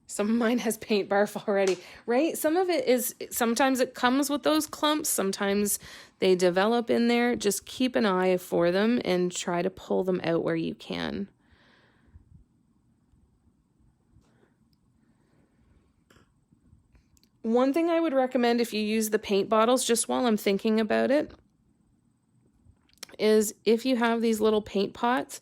Some of mine has paint barf already, right? Some of it is, sometimes it comes with those clumps. Sometimes they develop in there. Just keep an eye for them and try to pull them out where you can. One thing I would recommend if you use the paint bottles, just while I'm thinking about it, is if you have these little paint pots,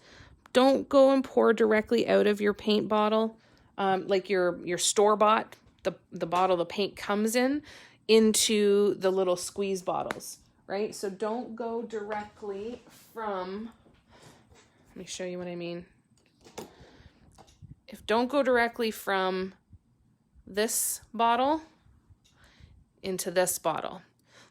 don't go and pour directly out of your paint bottle. Like your store-bought, the bottle the paint comes in, into the little squeeze bottles, right? So don't go directly from, let me show you what I mean. Don't go directly from this bottle into this bottle.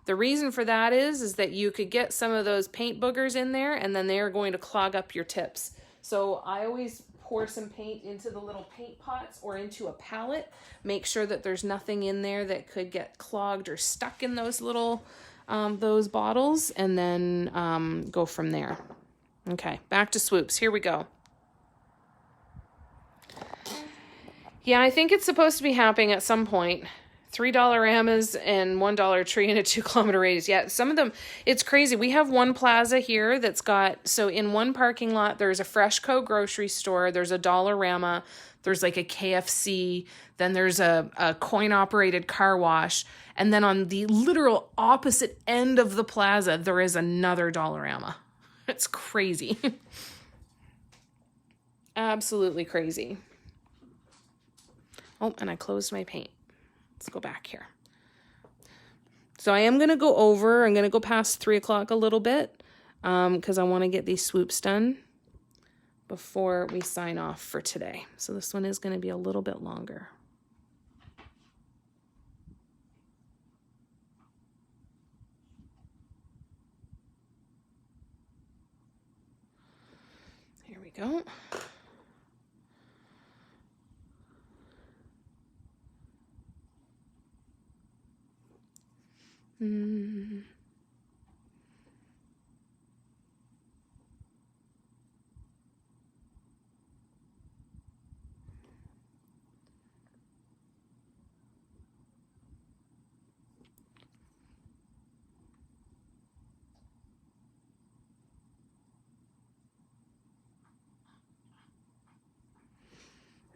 The reason for that is that you could get some of those paint boogers in there, and then they are going to clog up your tips. So I always pour some paint into the little paint pots or into a palette. Make sure that there's nothing in there that could get clogged or stuck in those little those bottles, and then go from there. Okay, back to swoops. Here we go. Yeah, I think it's supposed to be happening at some point. $3 Amas and $1 tree in a 2-kilometer radius. Yeah, some of them, it's crazy. We have one plaza here that's got, so in one parking lot, there's a Freshco grocery store, there's a Dollarama, there's like a KFC, then there's a coin-operated car wash, and then on the literal opposite end of the plaza, there is another Dollarama. It's crazy. Absolutely crazy. Oh, and I closed my paint. Let's go back here. So I am going to go over, I'm going to go past 3 o'clock a little bit because I want to get these swoops done before we sign off for today. So this one is going to be a little bit longer. Here we go.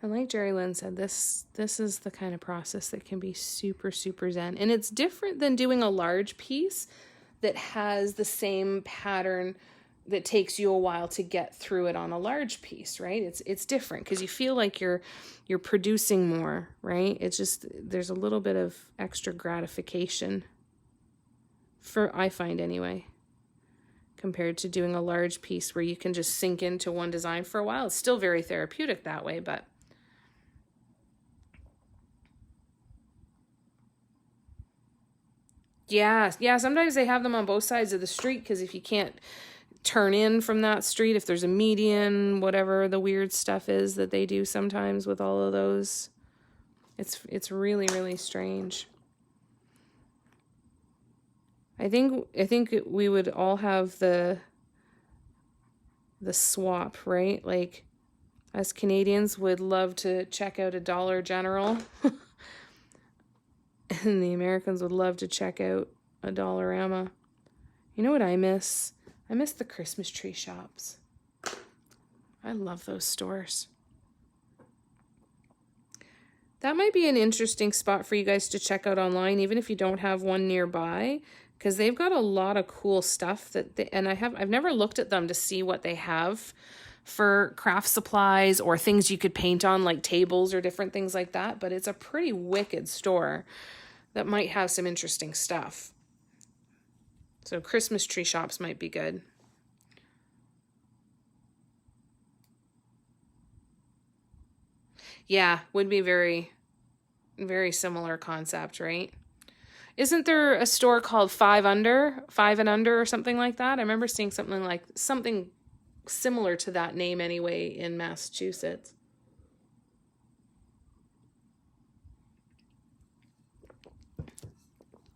And like Jerry Lynn said, this is the kind of process that can be super, super zen. And it's different than doing a large piece that has the same pattern that takes you a while to get through it on a large piece, right? It's different because you feel like you're producing more, right? It's just, there's a little bit of extra gratification, I find anyway, compared to doing a large piece where you can just sink into one design for a while. It's still very therapeutic that way, but yeah, sometimes they have them on both sides of the street because if you can't turn in from that street, if there's a median, whatever the weird stuff is that they do sometimes with all of those, it's really, really strange. I think we would all have the swap, right? Like us Canadians would love to check out a Dollar General. And the Americans would love to check out a Dollarama. You know what I miss? I miss the Christmas tree shops. I love those stores. That might be an interesting spot for you guys to check out online, even if you don't have one nearby, because they've got a lot of cool stuff and I've never looked at them to see what they have for craft supplies or things you could paint on, like tables or different things like that, but it's a pretty wicked store that might have some interesting stuff. So Christmas tree shops might be good. Yeah, would be very, very similar concept, right? Isn't there a store called 5 and Under or something like that? I remember seeing something similar to that name anyway in Massachusetts.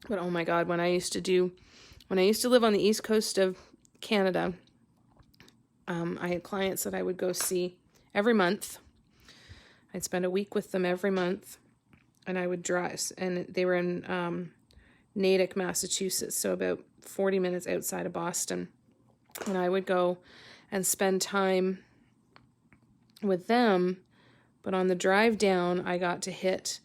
But oh my God, when I used to live on the east coast of Canada, I had clients that I would go see every month. I'd spend a week with them every month, and I would drive, and they were in Natick, Massachusetts, so about 40 minutes outside of Boston. And I would go and spend time with them, but on the drive down, I got to hit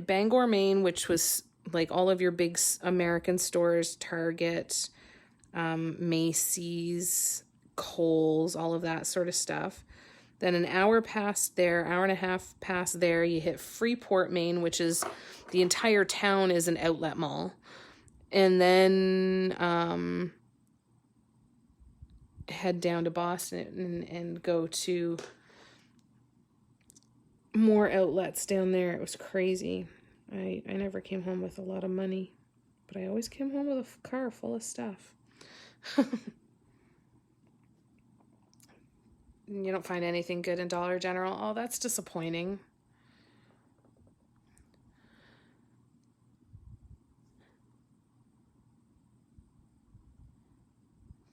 Bangor, Maine, which was like all of your big American stores, Target, Macy's, Kohl's, all of that sort of stuff. Then an hour and a half past there, you hit Freeport, Maine, which is the entire town is an outlet mall. and then head down to Boston and go to more outlets down there. It was crazy. I never came home with a lot of money, but I always came home with a car full of stuff. You don't find anything good in Dollar General? Oh, that's disappointing.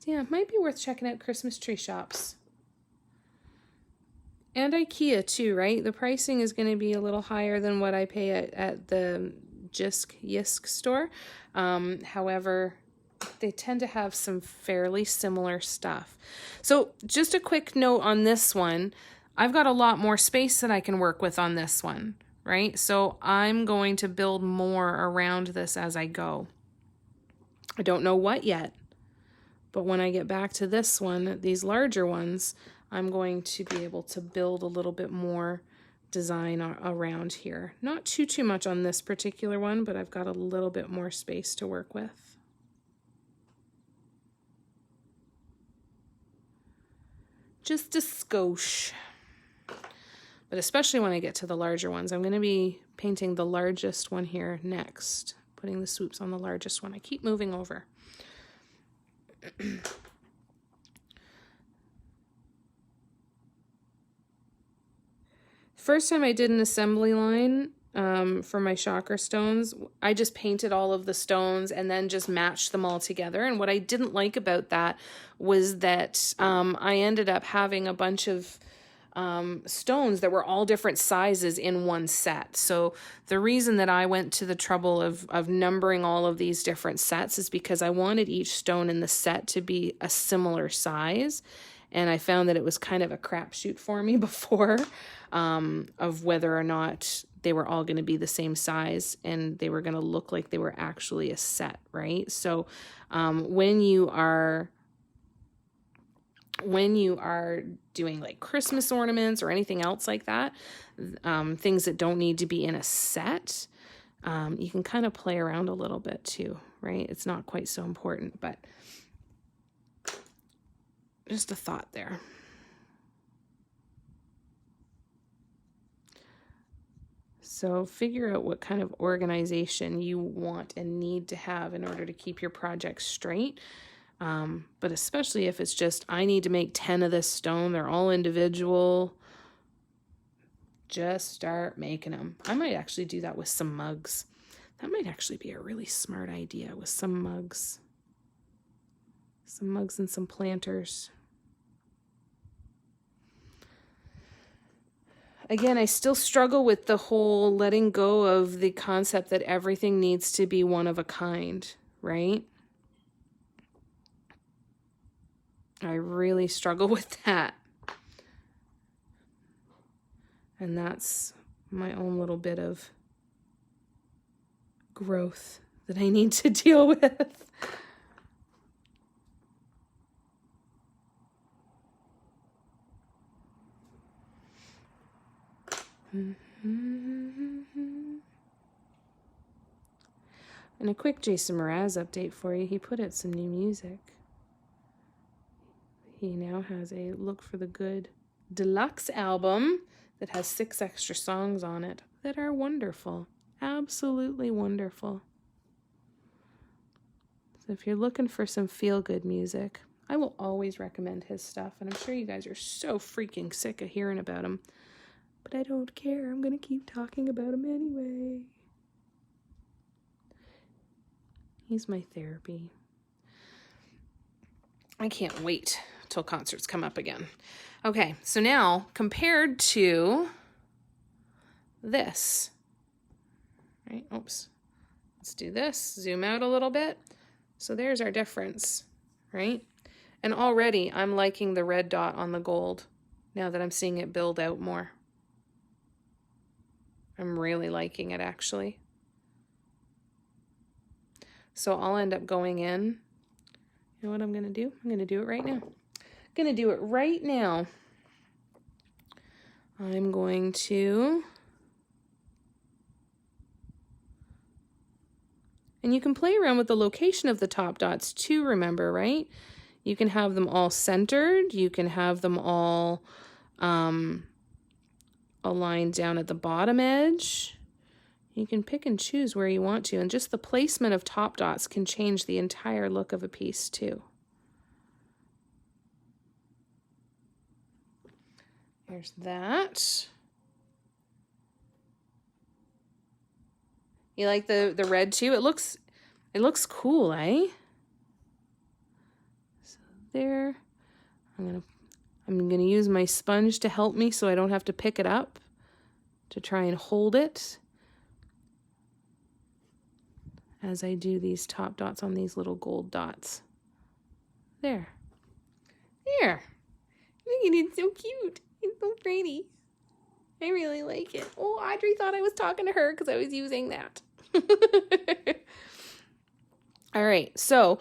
Yeah, it might be worth checking out Christmas tree shops. And IKEA too, right? The pricing is going to be a little higher than what I pay at the Yisk store. However, they tend to have some fairly similar stuff. So just a quick note on this one. I've got a lot more space that I can work with on this one, right? So I'm going to build more around this as I go. I don't know what yet, but when I get back to this one, these larger ones, I'm going to be able to build a little bit more design around here. Not too much on this particular one, but I've got a little bit more space to work with. Just a skosh. But especially when I get to the larger ones, I'm going to be painting the largest one here next. Putting the swoops on the largest one. I keep moving over. First time I did an assembly line for my chakra stones, I just painted all of the stones and then just matched them all together. And what I didn't like about that was that I ended up having a bunch of stones that were all different sizes in one set. So the reason that I went to the trouble of numbering all of these different sets is because I wanted each stone in the set to be a similar size. And I found that it was kind of a crapshoot for me before of whether or not they were all going to be the same size and they were going to look like they were actually a set, right? So when you are doing like Christmas ornaments or anything else like that, things that don't need to be in a set, you can kind of play around a little bit too, right? It's not quite so important, but just a thought there. So figure out what kind of organization you want and need to have in order to keep your project straight. But especially if it's just, I need to make 10 of this stone, they're all individual, just start making them. I might actually do that with some mugs. That might actually be a really smart idea with some mugs. Some mugs and some planters. Again, I still struggle with the whole letting go of the concept that everything needs to be one of a kind, right? I really struggle with that. And that's my own little bit of growth that I need to deal with. And a quick Jason Mraz update for you. He put out some new music. He now has a Look for the Good deluxe album that has 6 extra songs on it that are wonderful. Absolutely wonderful. So if you're looking for some feel-good music, I will always recommend his stuff. And I'm sure you guys are so freaking sick of hearing about him. But I don't care. I'm going to keep talking about him anyway. He's my therapy. I can't wait till concerts come up again. Okay, so now compared to this, right? Oops. Let's do this. Zoom out a little bit. So there's our difference, right? And already I'm liking the red dot on the gold now that I'm seeing it build out more. I'm really liking it, actually. So I'll end up going in. You know what I'm going to do? I'm going to do it right now. I'm going to do it right now. I'm going to And you can play around with the location of the top dots too, remember, right? You can have them all centered. You can have them all aligned down at the bottom edge. You can pick and choose where you want to, and just the placement of top dots can change the entire look of a piece too. There's that. You like the red too? It looks cool, eh? So there. I'm gonna use my sponge to help me so I don't have to pick it up to try and hold it as I do these top dots on these little gold dots. There. There. Look at it, it's so cute. It's so pretty. I really like it. Oh, Audrey thought I was talking to her because I was using that. All right, so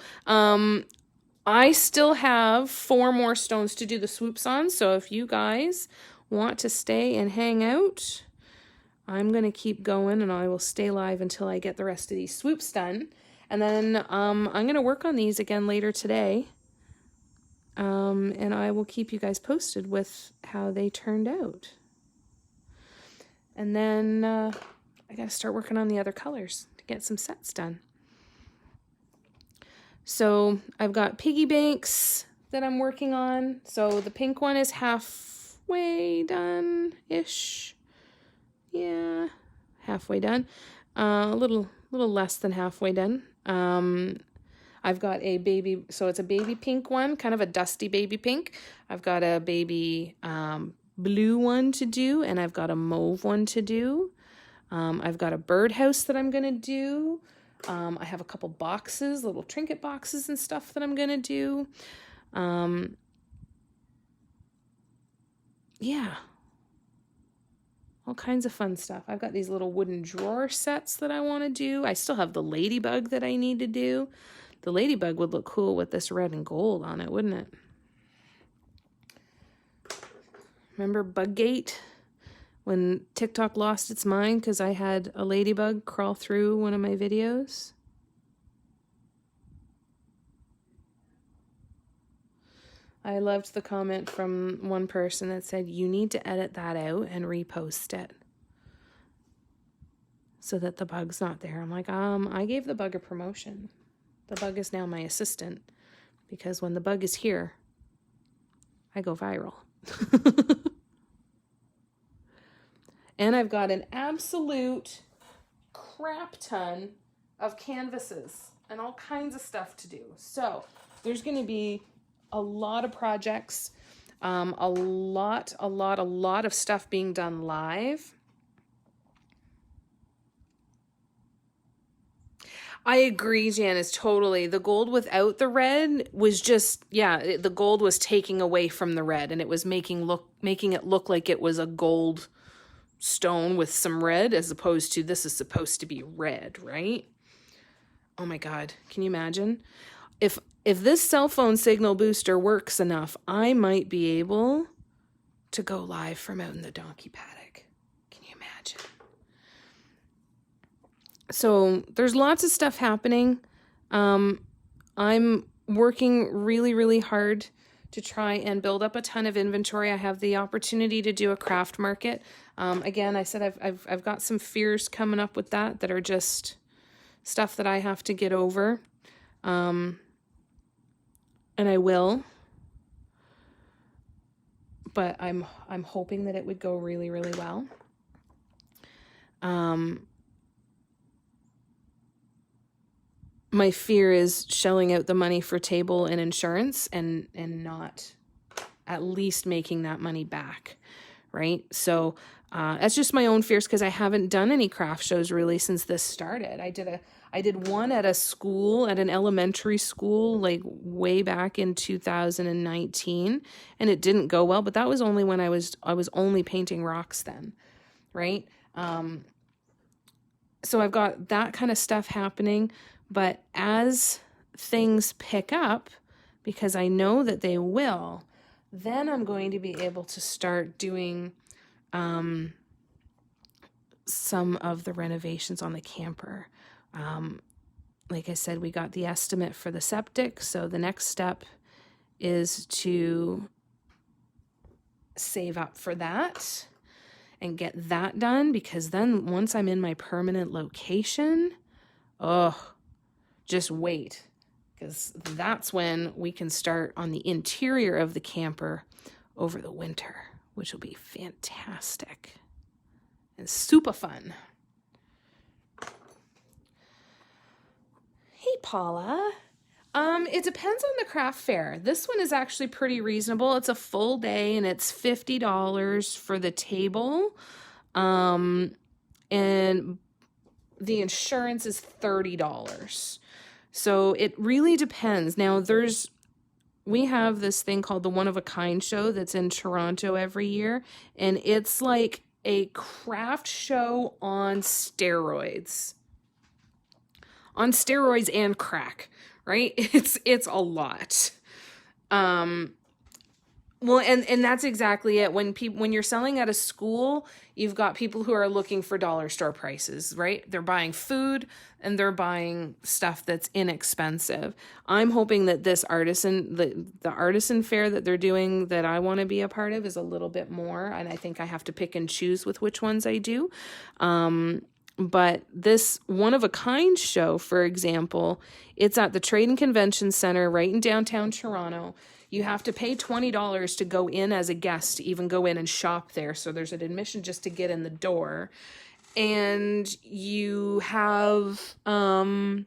I still have 4 more stones to do the swoops on. So if you guys want to stay and hang out, I'm going to keep going and I will stay live until I get the rest of these swoops done. And then I'm going to work on these again later today. And I will keep you guys posted with how they turned out. And then I got to start working on the other colors to get some sets done. So I've got piggy banks that I'm working on. So the pink one is halfway done-ish. Yeah, halfway done. A little less than halfway done. I've got a baby, so it's a baby pink one, kind of a dusty baby pink. I've got a baby blue one to do, and I've got a mauve one to do. I've got a birdhouse that I'm going to do. I have a couple boxes, little trinket boxes and stuff that I'm going to do. Yeah. All kinds of fun stuff. I've got these little wooden drawer sets that I want to do. I still have the ladybug that I need to do. The ladybug would look cool with this red and gold on it, wouldn't it? Remember Buggate? When TikTok lost its mind because I had a ladybug crawl through one of my videos. I loved the comment from one person that said, you need to edit that out and repost it so that the bug's not there. I'm like, I gave the bug a promotion. The bug is now my assistant because when the bug is here, I go viral. And I've got an absolute crap ton of canvases and all kinds of stuff to do. So there's going to be a lot of projects, a lot of stuff being done live. I agree, Janice, totally. The gold without the red was just, yeah, the gold was taking away from the red, and it was making it look like it was a gold stone with some red, as opposed to this is supposed to be red, right? Oh my God, can you imagine? If this cell phone signal booster works enough, I might be able to go live from out in the donkey paddock. Can you imagine? So there's lots of stuff happening. I'm working really, really hard to try and build up a ton of inventory. I have the opportunity to do a craft market. Again, I said I've got some fears coming up with that are just stuff that I have to get over. And I will. But I'm hoping that it would go really, really well. My fear is shelling out the money for table and insurance and not at least making that money back, right? So that's just my own fears because I haven't done any craft shows really since this started. I did one at a school, at an elementary school, like way back in 2019, and it didn't go well, but that was only when I was only painting rocks then, right? So I've got that kind of stuff happening. But as things pick up, because I know that they will, then I'm going to be able to start doing some of the renovations on the camper. like I said, we got the estimate for the septic. So the next step is to save up for that and get that done, because then once I'm in my permanent location, just wait, because that's when we can start on the interior of the camper over the winter, which will be fantastic and super fun. Hey, Paula. It depends on the craft fair. This one is actually pretty reasonable. It's a full day and it's $50 for the table. And the insurance is $30. So it really depends. Now we have this thing called the One of a Kind show that's in Toronto every year. And it's like a craft show on steroids. On steroids and crack, right? It's a lot. Well, and that's exactly it. When you're selling at a school, you've got people who are looking for dollar store prices, right? They're buying food and they're buying stuff that's inexpensive. I'm hoping that this the artisan fair that they're doing that I want to be a part of is a little bit more, and I think I have to pick and choose with which ones I do. But this One of a Kind show, for example, it's at the Trade and Convention Center right in downtown Toronto. You have to pay $20 to go in as a guest, to even go in and shop there. So there's an admission just to get in the door. And you have, I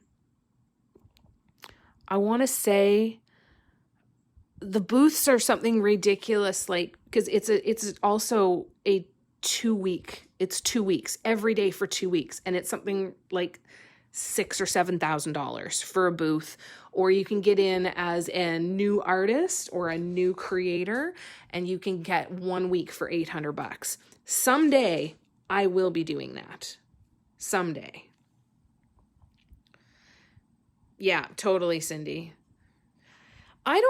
want to say the booths are something ridiculous, like, because it's also a 2 week. It's 2 weeks, every day for 2 weeks. And it's something like $6,000 or $7,000 for a booth. Or you can get in as a new artist or a new creator, and you can get 1 week for $800. Someday I will be doing that. Someday. Yeah, totally, Cindy. I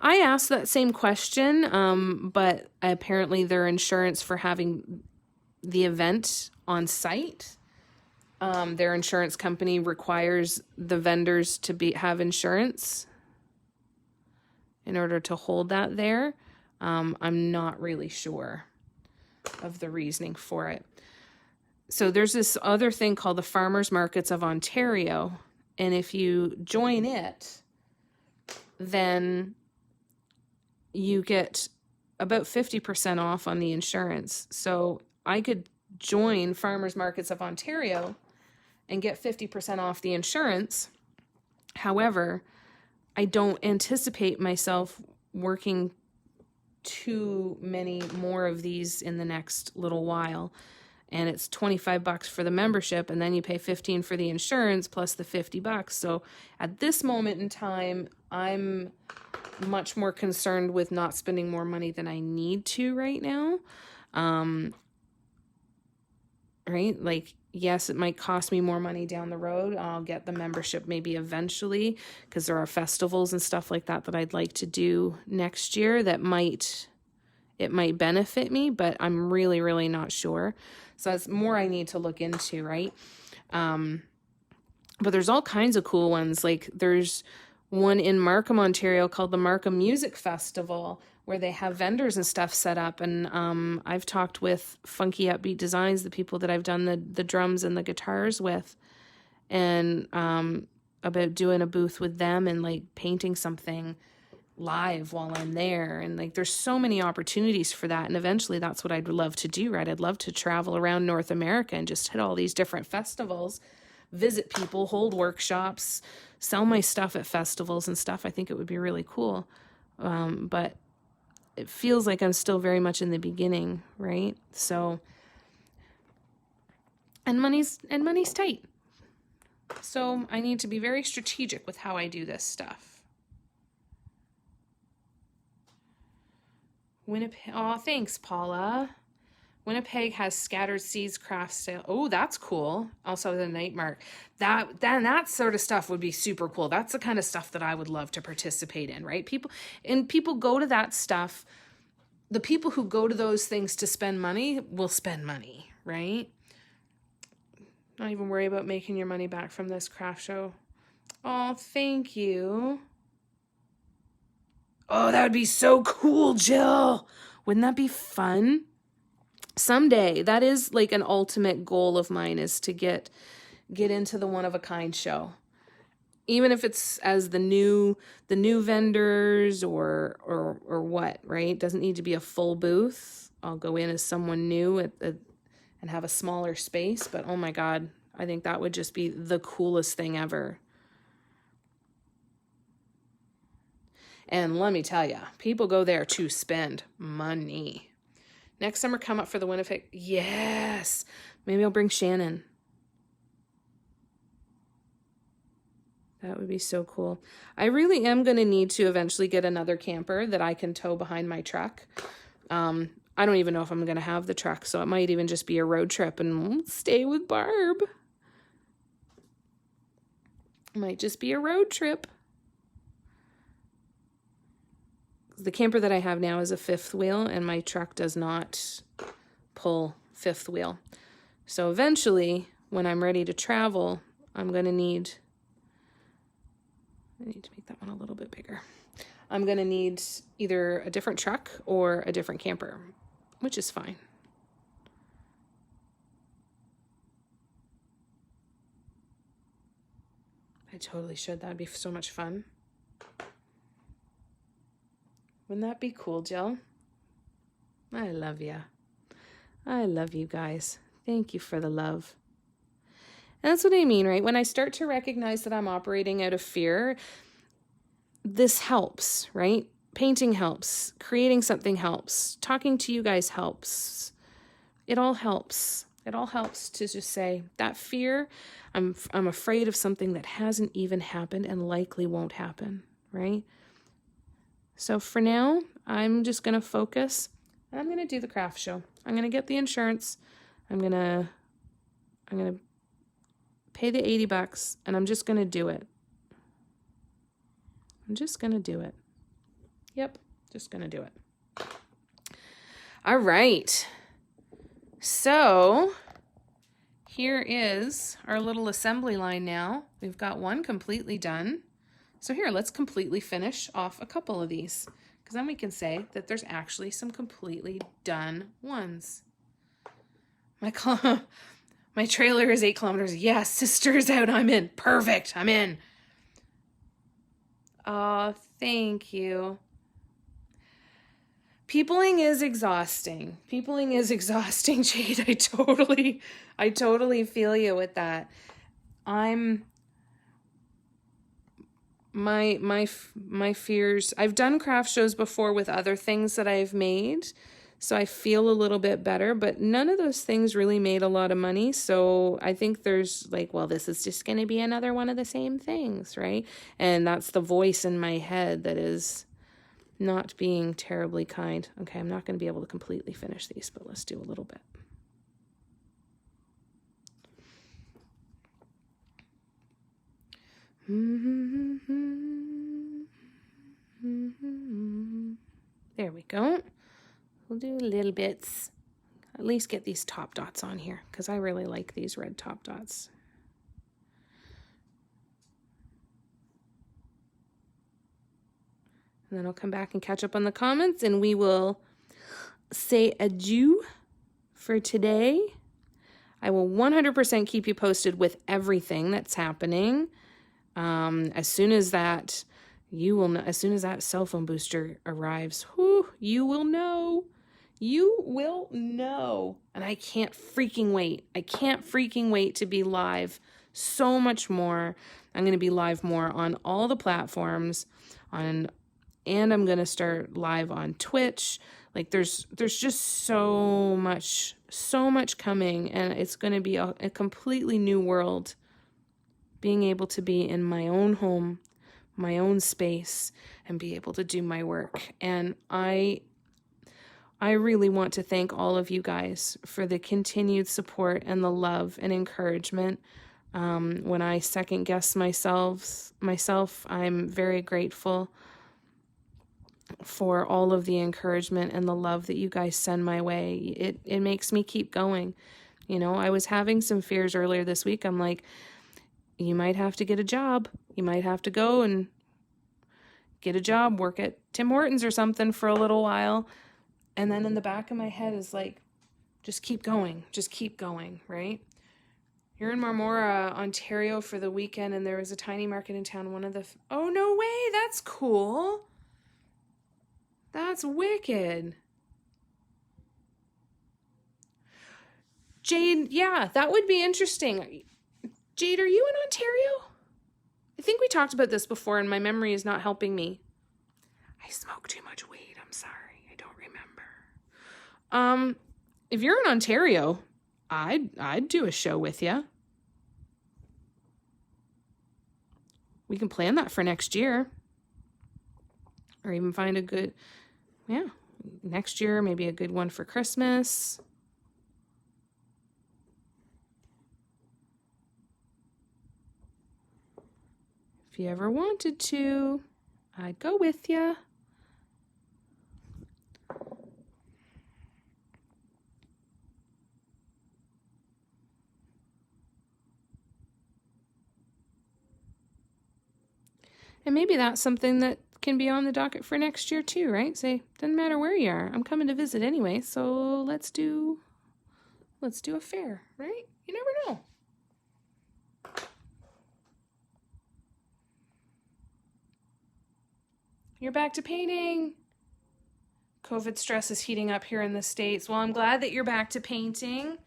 asked that same question, but apparently their insurance for having the event on site, their insurance company requires the vendors to have insurance in order to hold that there. I'm not really sure of the reasoning for it. So there's this other thing called the Farmers Markets of Ontario, and if you join it, then you get about 50% off on the insurance. So I could join Farmers Markets of Ontario and get 50% off the insurance. However, I don't anticipate myself working too many more of these in the next little while. And it's $25 for the membership, and then you pay $15 for the insurance plus the $50. So at this moment in time, I'm much more concerned with not spending more money than I need to right now. Right? Like, yes, it might cost me more money down the road. I'll get the membership maybe eventually, because there are festivals and stuff like that that I'd like to do next year that might benefit me, but I'm really, really not sure. So that's more I need to look into, right? But there's all kinds of cool ones. Like there's one in Markham, Ontario called the Markham Music Festival, where they have vendors and stuff set up. And I've talked with Funky Upbeat Designs, the people that I've done the drums and the guitars with, and about doing a booth with them and like painting something live while I'm there. And like there's so many opportunities for that, and eventually that's what I'd love to do, right? I'd love to travel around North America and just hit all these different festivals, visit people, hold workshops, sell my stuff at festivals and stuff. I think it would be really cool. But it feels like I'm still very much in the beginning, right? So and money's tight. So I need to be very strategic with how I do this stuff. Winnipeg. Oh, thanks, Paula. Winnipeg has Scattered Seeds craft sale. Oh, that's cool. Also the Night Mark. That sort of stuff would be super cool. That's the kind of stuff that I would love to participate in, right? People go to that stuff. The people who go to those things to spend money will spend money, right? Not even worry about making your money back from this craft show. Oh, thank you. Oh, that would be so cool, Jill. Wouldn't that be fun? Someday, that is like an ultimate goal of mine, is to get into the one-of-a-kind show. Even if it's as the new vendors or what, right? Doesn't need to be a full booth. I'll go in as someone new and have a smaller space. But oh my God, I think that would just be the coolest thing ever. And let me tell you, people go there to spend money. Next summer, come up for the Winnipeg. Yes. Maybe I'll bring Shannon. That would be so cool. I really am going to need to eventually get another camper that I can tow behind my truck. I don't even know if I'm going to have the truck, so it might even just be a road trip and we'll stay with Barb. It might just be a road trip. The camper that I have now is a fifth wheel, and my truck does not pull fifth wheel. So eventually, when I'm ready to travel, I'm going to need... I need to make that one a little bit bigger. I'm going to need either a different truck or a different camper, which is fine. I totally should. That'd be so much fun. Wouldn't that be cool, Jill? I love ya. I love you guys. Thank you for the love. And that's what I mean, right? When I start to recognize that I'm operating out of fear, this helps, right? Painting helps. Creating something helps. Talking to you guys helps. It all helps. It all helps to just say, that fear, I'm afraid of something that hasn't even happened and likely won't happen, right? So for now, I'm just going to focus, and I'm going to do the craft show. I'm going to get the insurance. I'm going to pay the $80, and I'm just going to do it. I'm just going to do it. Yep, just going to do it. All right. So here is our little assembly line now. We've got one completely done. So here, let's completely finish off a couple of these, because then we can say that there's actually some completely done ones. My trailer is 8 kilometers. Yes, sister's out. I'm in. Perfect. I'm in. Oh, thank you. Peopling is exhausting. Peopling is exhausting, Jade. I totally feel you with that. My fears, I've done craft shows before with other things that I've made, so I feel a little bit better, but none of those things really made a lot of money. So I think there's like, well, this is just going to be another one of the same things, right? And that's the voice in my head that is not being terribly kind. Okay, I'm not going to be able to completely finish these, but let's do a little bit. There we go. We'll do little bits. At least get these top dots on here, because I really like these red top dots. And then I'll come back and catch up on the comments, and we will say adieu for today. I will 100% keep you posted with everything that's happening. As soon as that, you will know, as soon as that cell phone booster arrives, whew, you will know. You will know. And I can't freaking wait. I can't freaking wait to be live so much more. I'm going to be live more on all the platforms, and I'm going to start live on Twitch. Like there's just so much coming, and it's going to be a completely new world. Being able to be in my own home, my own space, and be able to do my work. And I really want to thank all of you guys for the continued support and the love and encouragement. When I second guess myself, I'm very grateful for all of the encouragement and the love that you guys send my way. It makes me keep going. You know, I was having some fears earlier this week. I'm like, you might have to get a job. You might have to go and get a job, work at Tim Hortons or something for a little while. And then in the back of my head is like, just keep going, right? You're in Marmora, Ontario for the weekend, and there was a tiny market in town. Oh, no way, that's cool. That's wicked. Jade, yeah, that would be interesting. Jade, are you in Ontario? I think we talked about this before and my memory is not helping me. I smoke too much weed. I'm sorry. I don't remember. If you're in Ontario, I'd do a show with you. We can plan that for next year. Or even find a good, next year, maybe a good one for Christmas. If you ever wanted to, I'd go with you. And maybe that's something that can be on the docket for next year too, right? Say, doesn't matter where you are. I'm coming to visit anyway, so let's do a fair, right? You never know. You're back to painting. COVID stress is heating up here in the States. Well, I'm glad that you're back to painting.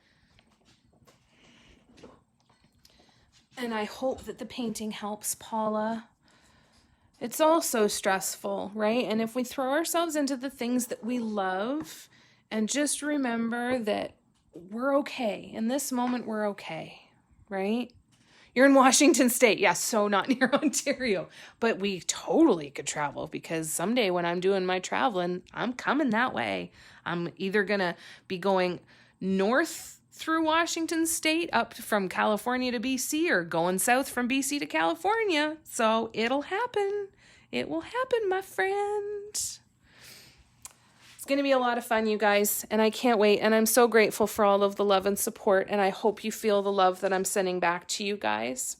And I hope that the painting helps, Paula. It's all so stressful, right? And if we throw ourselves into the things that we love and just remember that we're okay. In this moment, we're okay, right? You're in Washington State. Yeah, so not near Ontario. But we totally could travel because someday when I'm doing my traveling, I'm coming that way. I'm either going to be going north through Washington State up from California to BC or going south from BC to California. So it'll happen. It will happen, my friend. It's going to be a lot of fun, you guys, and I can't wait. And I'm so grateful for all of the love and support, and I hope you feel the love that I'm sending back to you guys.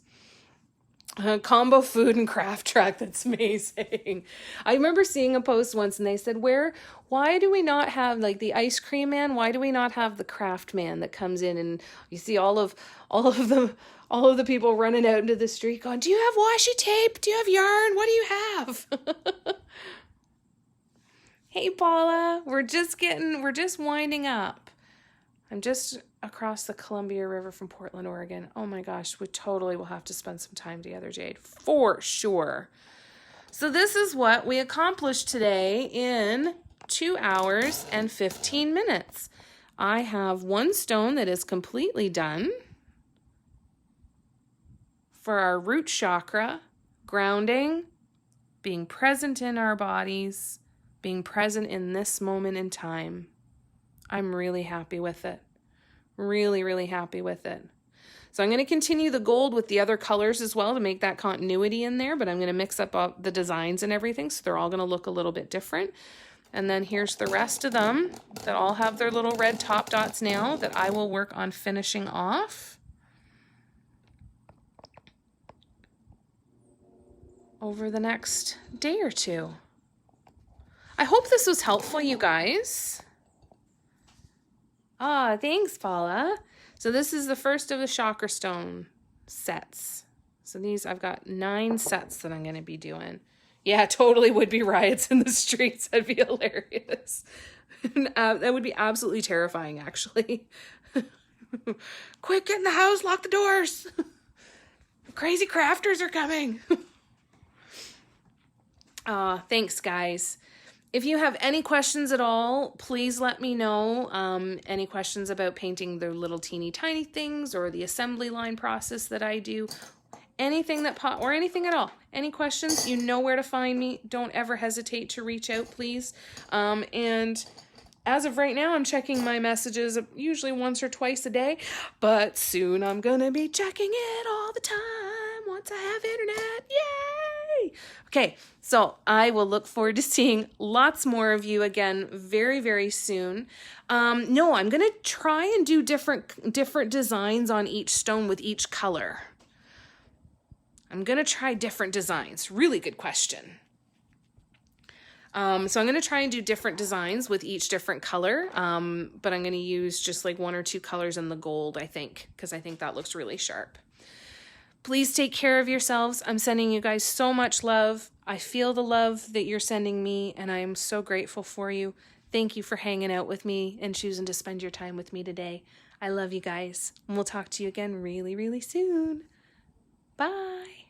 Combo food and craft truck, that's amazing. I remember seeing a post once and they said, why do we not have like the ice cream man? Why do we not have the craft man that comes in and you see all of the people running out into the street going, do you have washi tape? Do you have yarn? What do you have? Hey, Paula, we're just winding up. I'm just across the Columbia River from Portland, Oregon. Oh my gosh, we totally will have to spend some time together, Jade, for sure. So this is what we accomplished today in 2 hours and 15 minutes. I have one stone that is completely done for our root chakra, grounding, being present in our bodies, being present in this moment in time. I'm really happy with it. Really, really happy with it. So I'm going to continue the gold with the other colors as well to make that continuity in there, but I'm going to mix up all the designs and everything, so they're all going to look a little bit different. And then here's the rest of them that all have their little red top dots now that I will work on finishing off over the next day or two. I hope this was helpful, you guys. Thanks, Paula. So this is the first of the Chakra Stone sets. So these, I've got 9 sets that I'm going to be doing. Yeah, totally would be riots in the streets. That'd be hilarious. That would be absolutely terrifying, actually. Quick, get in the house, lock the doors. Crazy crafters are coming. Thanks, guys. If you have any questions at all, please let me know. Any questions about painting the little teeny tiny things or the assembly line process that I do, anything or anything at all. Any questions, you know where to find me. Don't ever hesitate to reach out, please. And as of right now, I'm checking my messages usually once or twice a day, but soon I'm gonna be checking it all the time once I have internet. Yay! Okay, so I will look forward to seeing lots more of you again very, very soon. No, I'm going to try and do different designs on each stone with each color. I'm going to try different designs. Really good question. So I'm going to try and do different designs with each different color, but I'm going to use just like 1 or 2 colors in the gold, I think, because I think that looks really sharp. Please take care of yourselves. I'm sending you guys so much love. I feel the love that you're sending me, and I am so grateful for you. Thank you for hanging out with me and choosing to spend your time with me today. I love you guys, and we'll talk to you again really, really soon. Bye.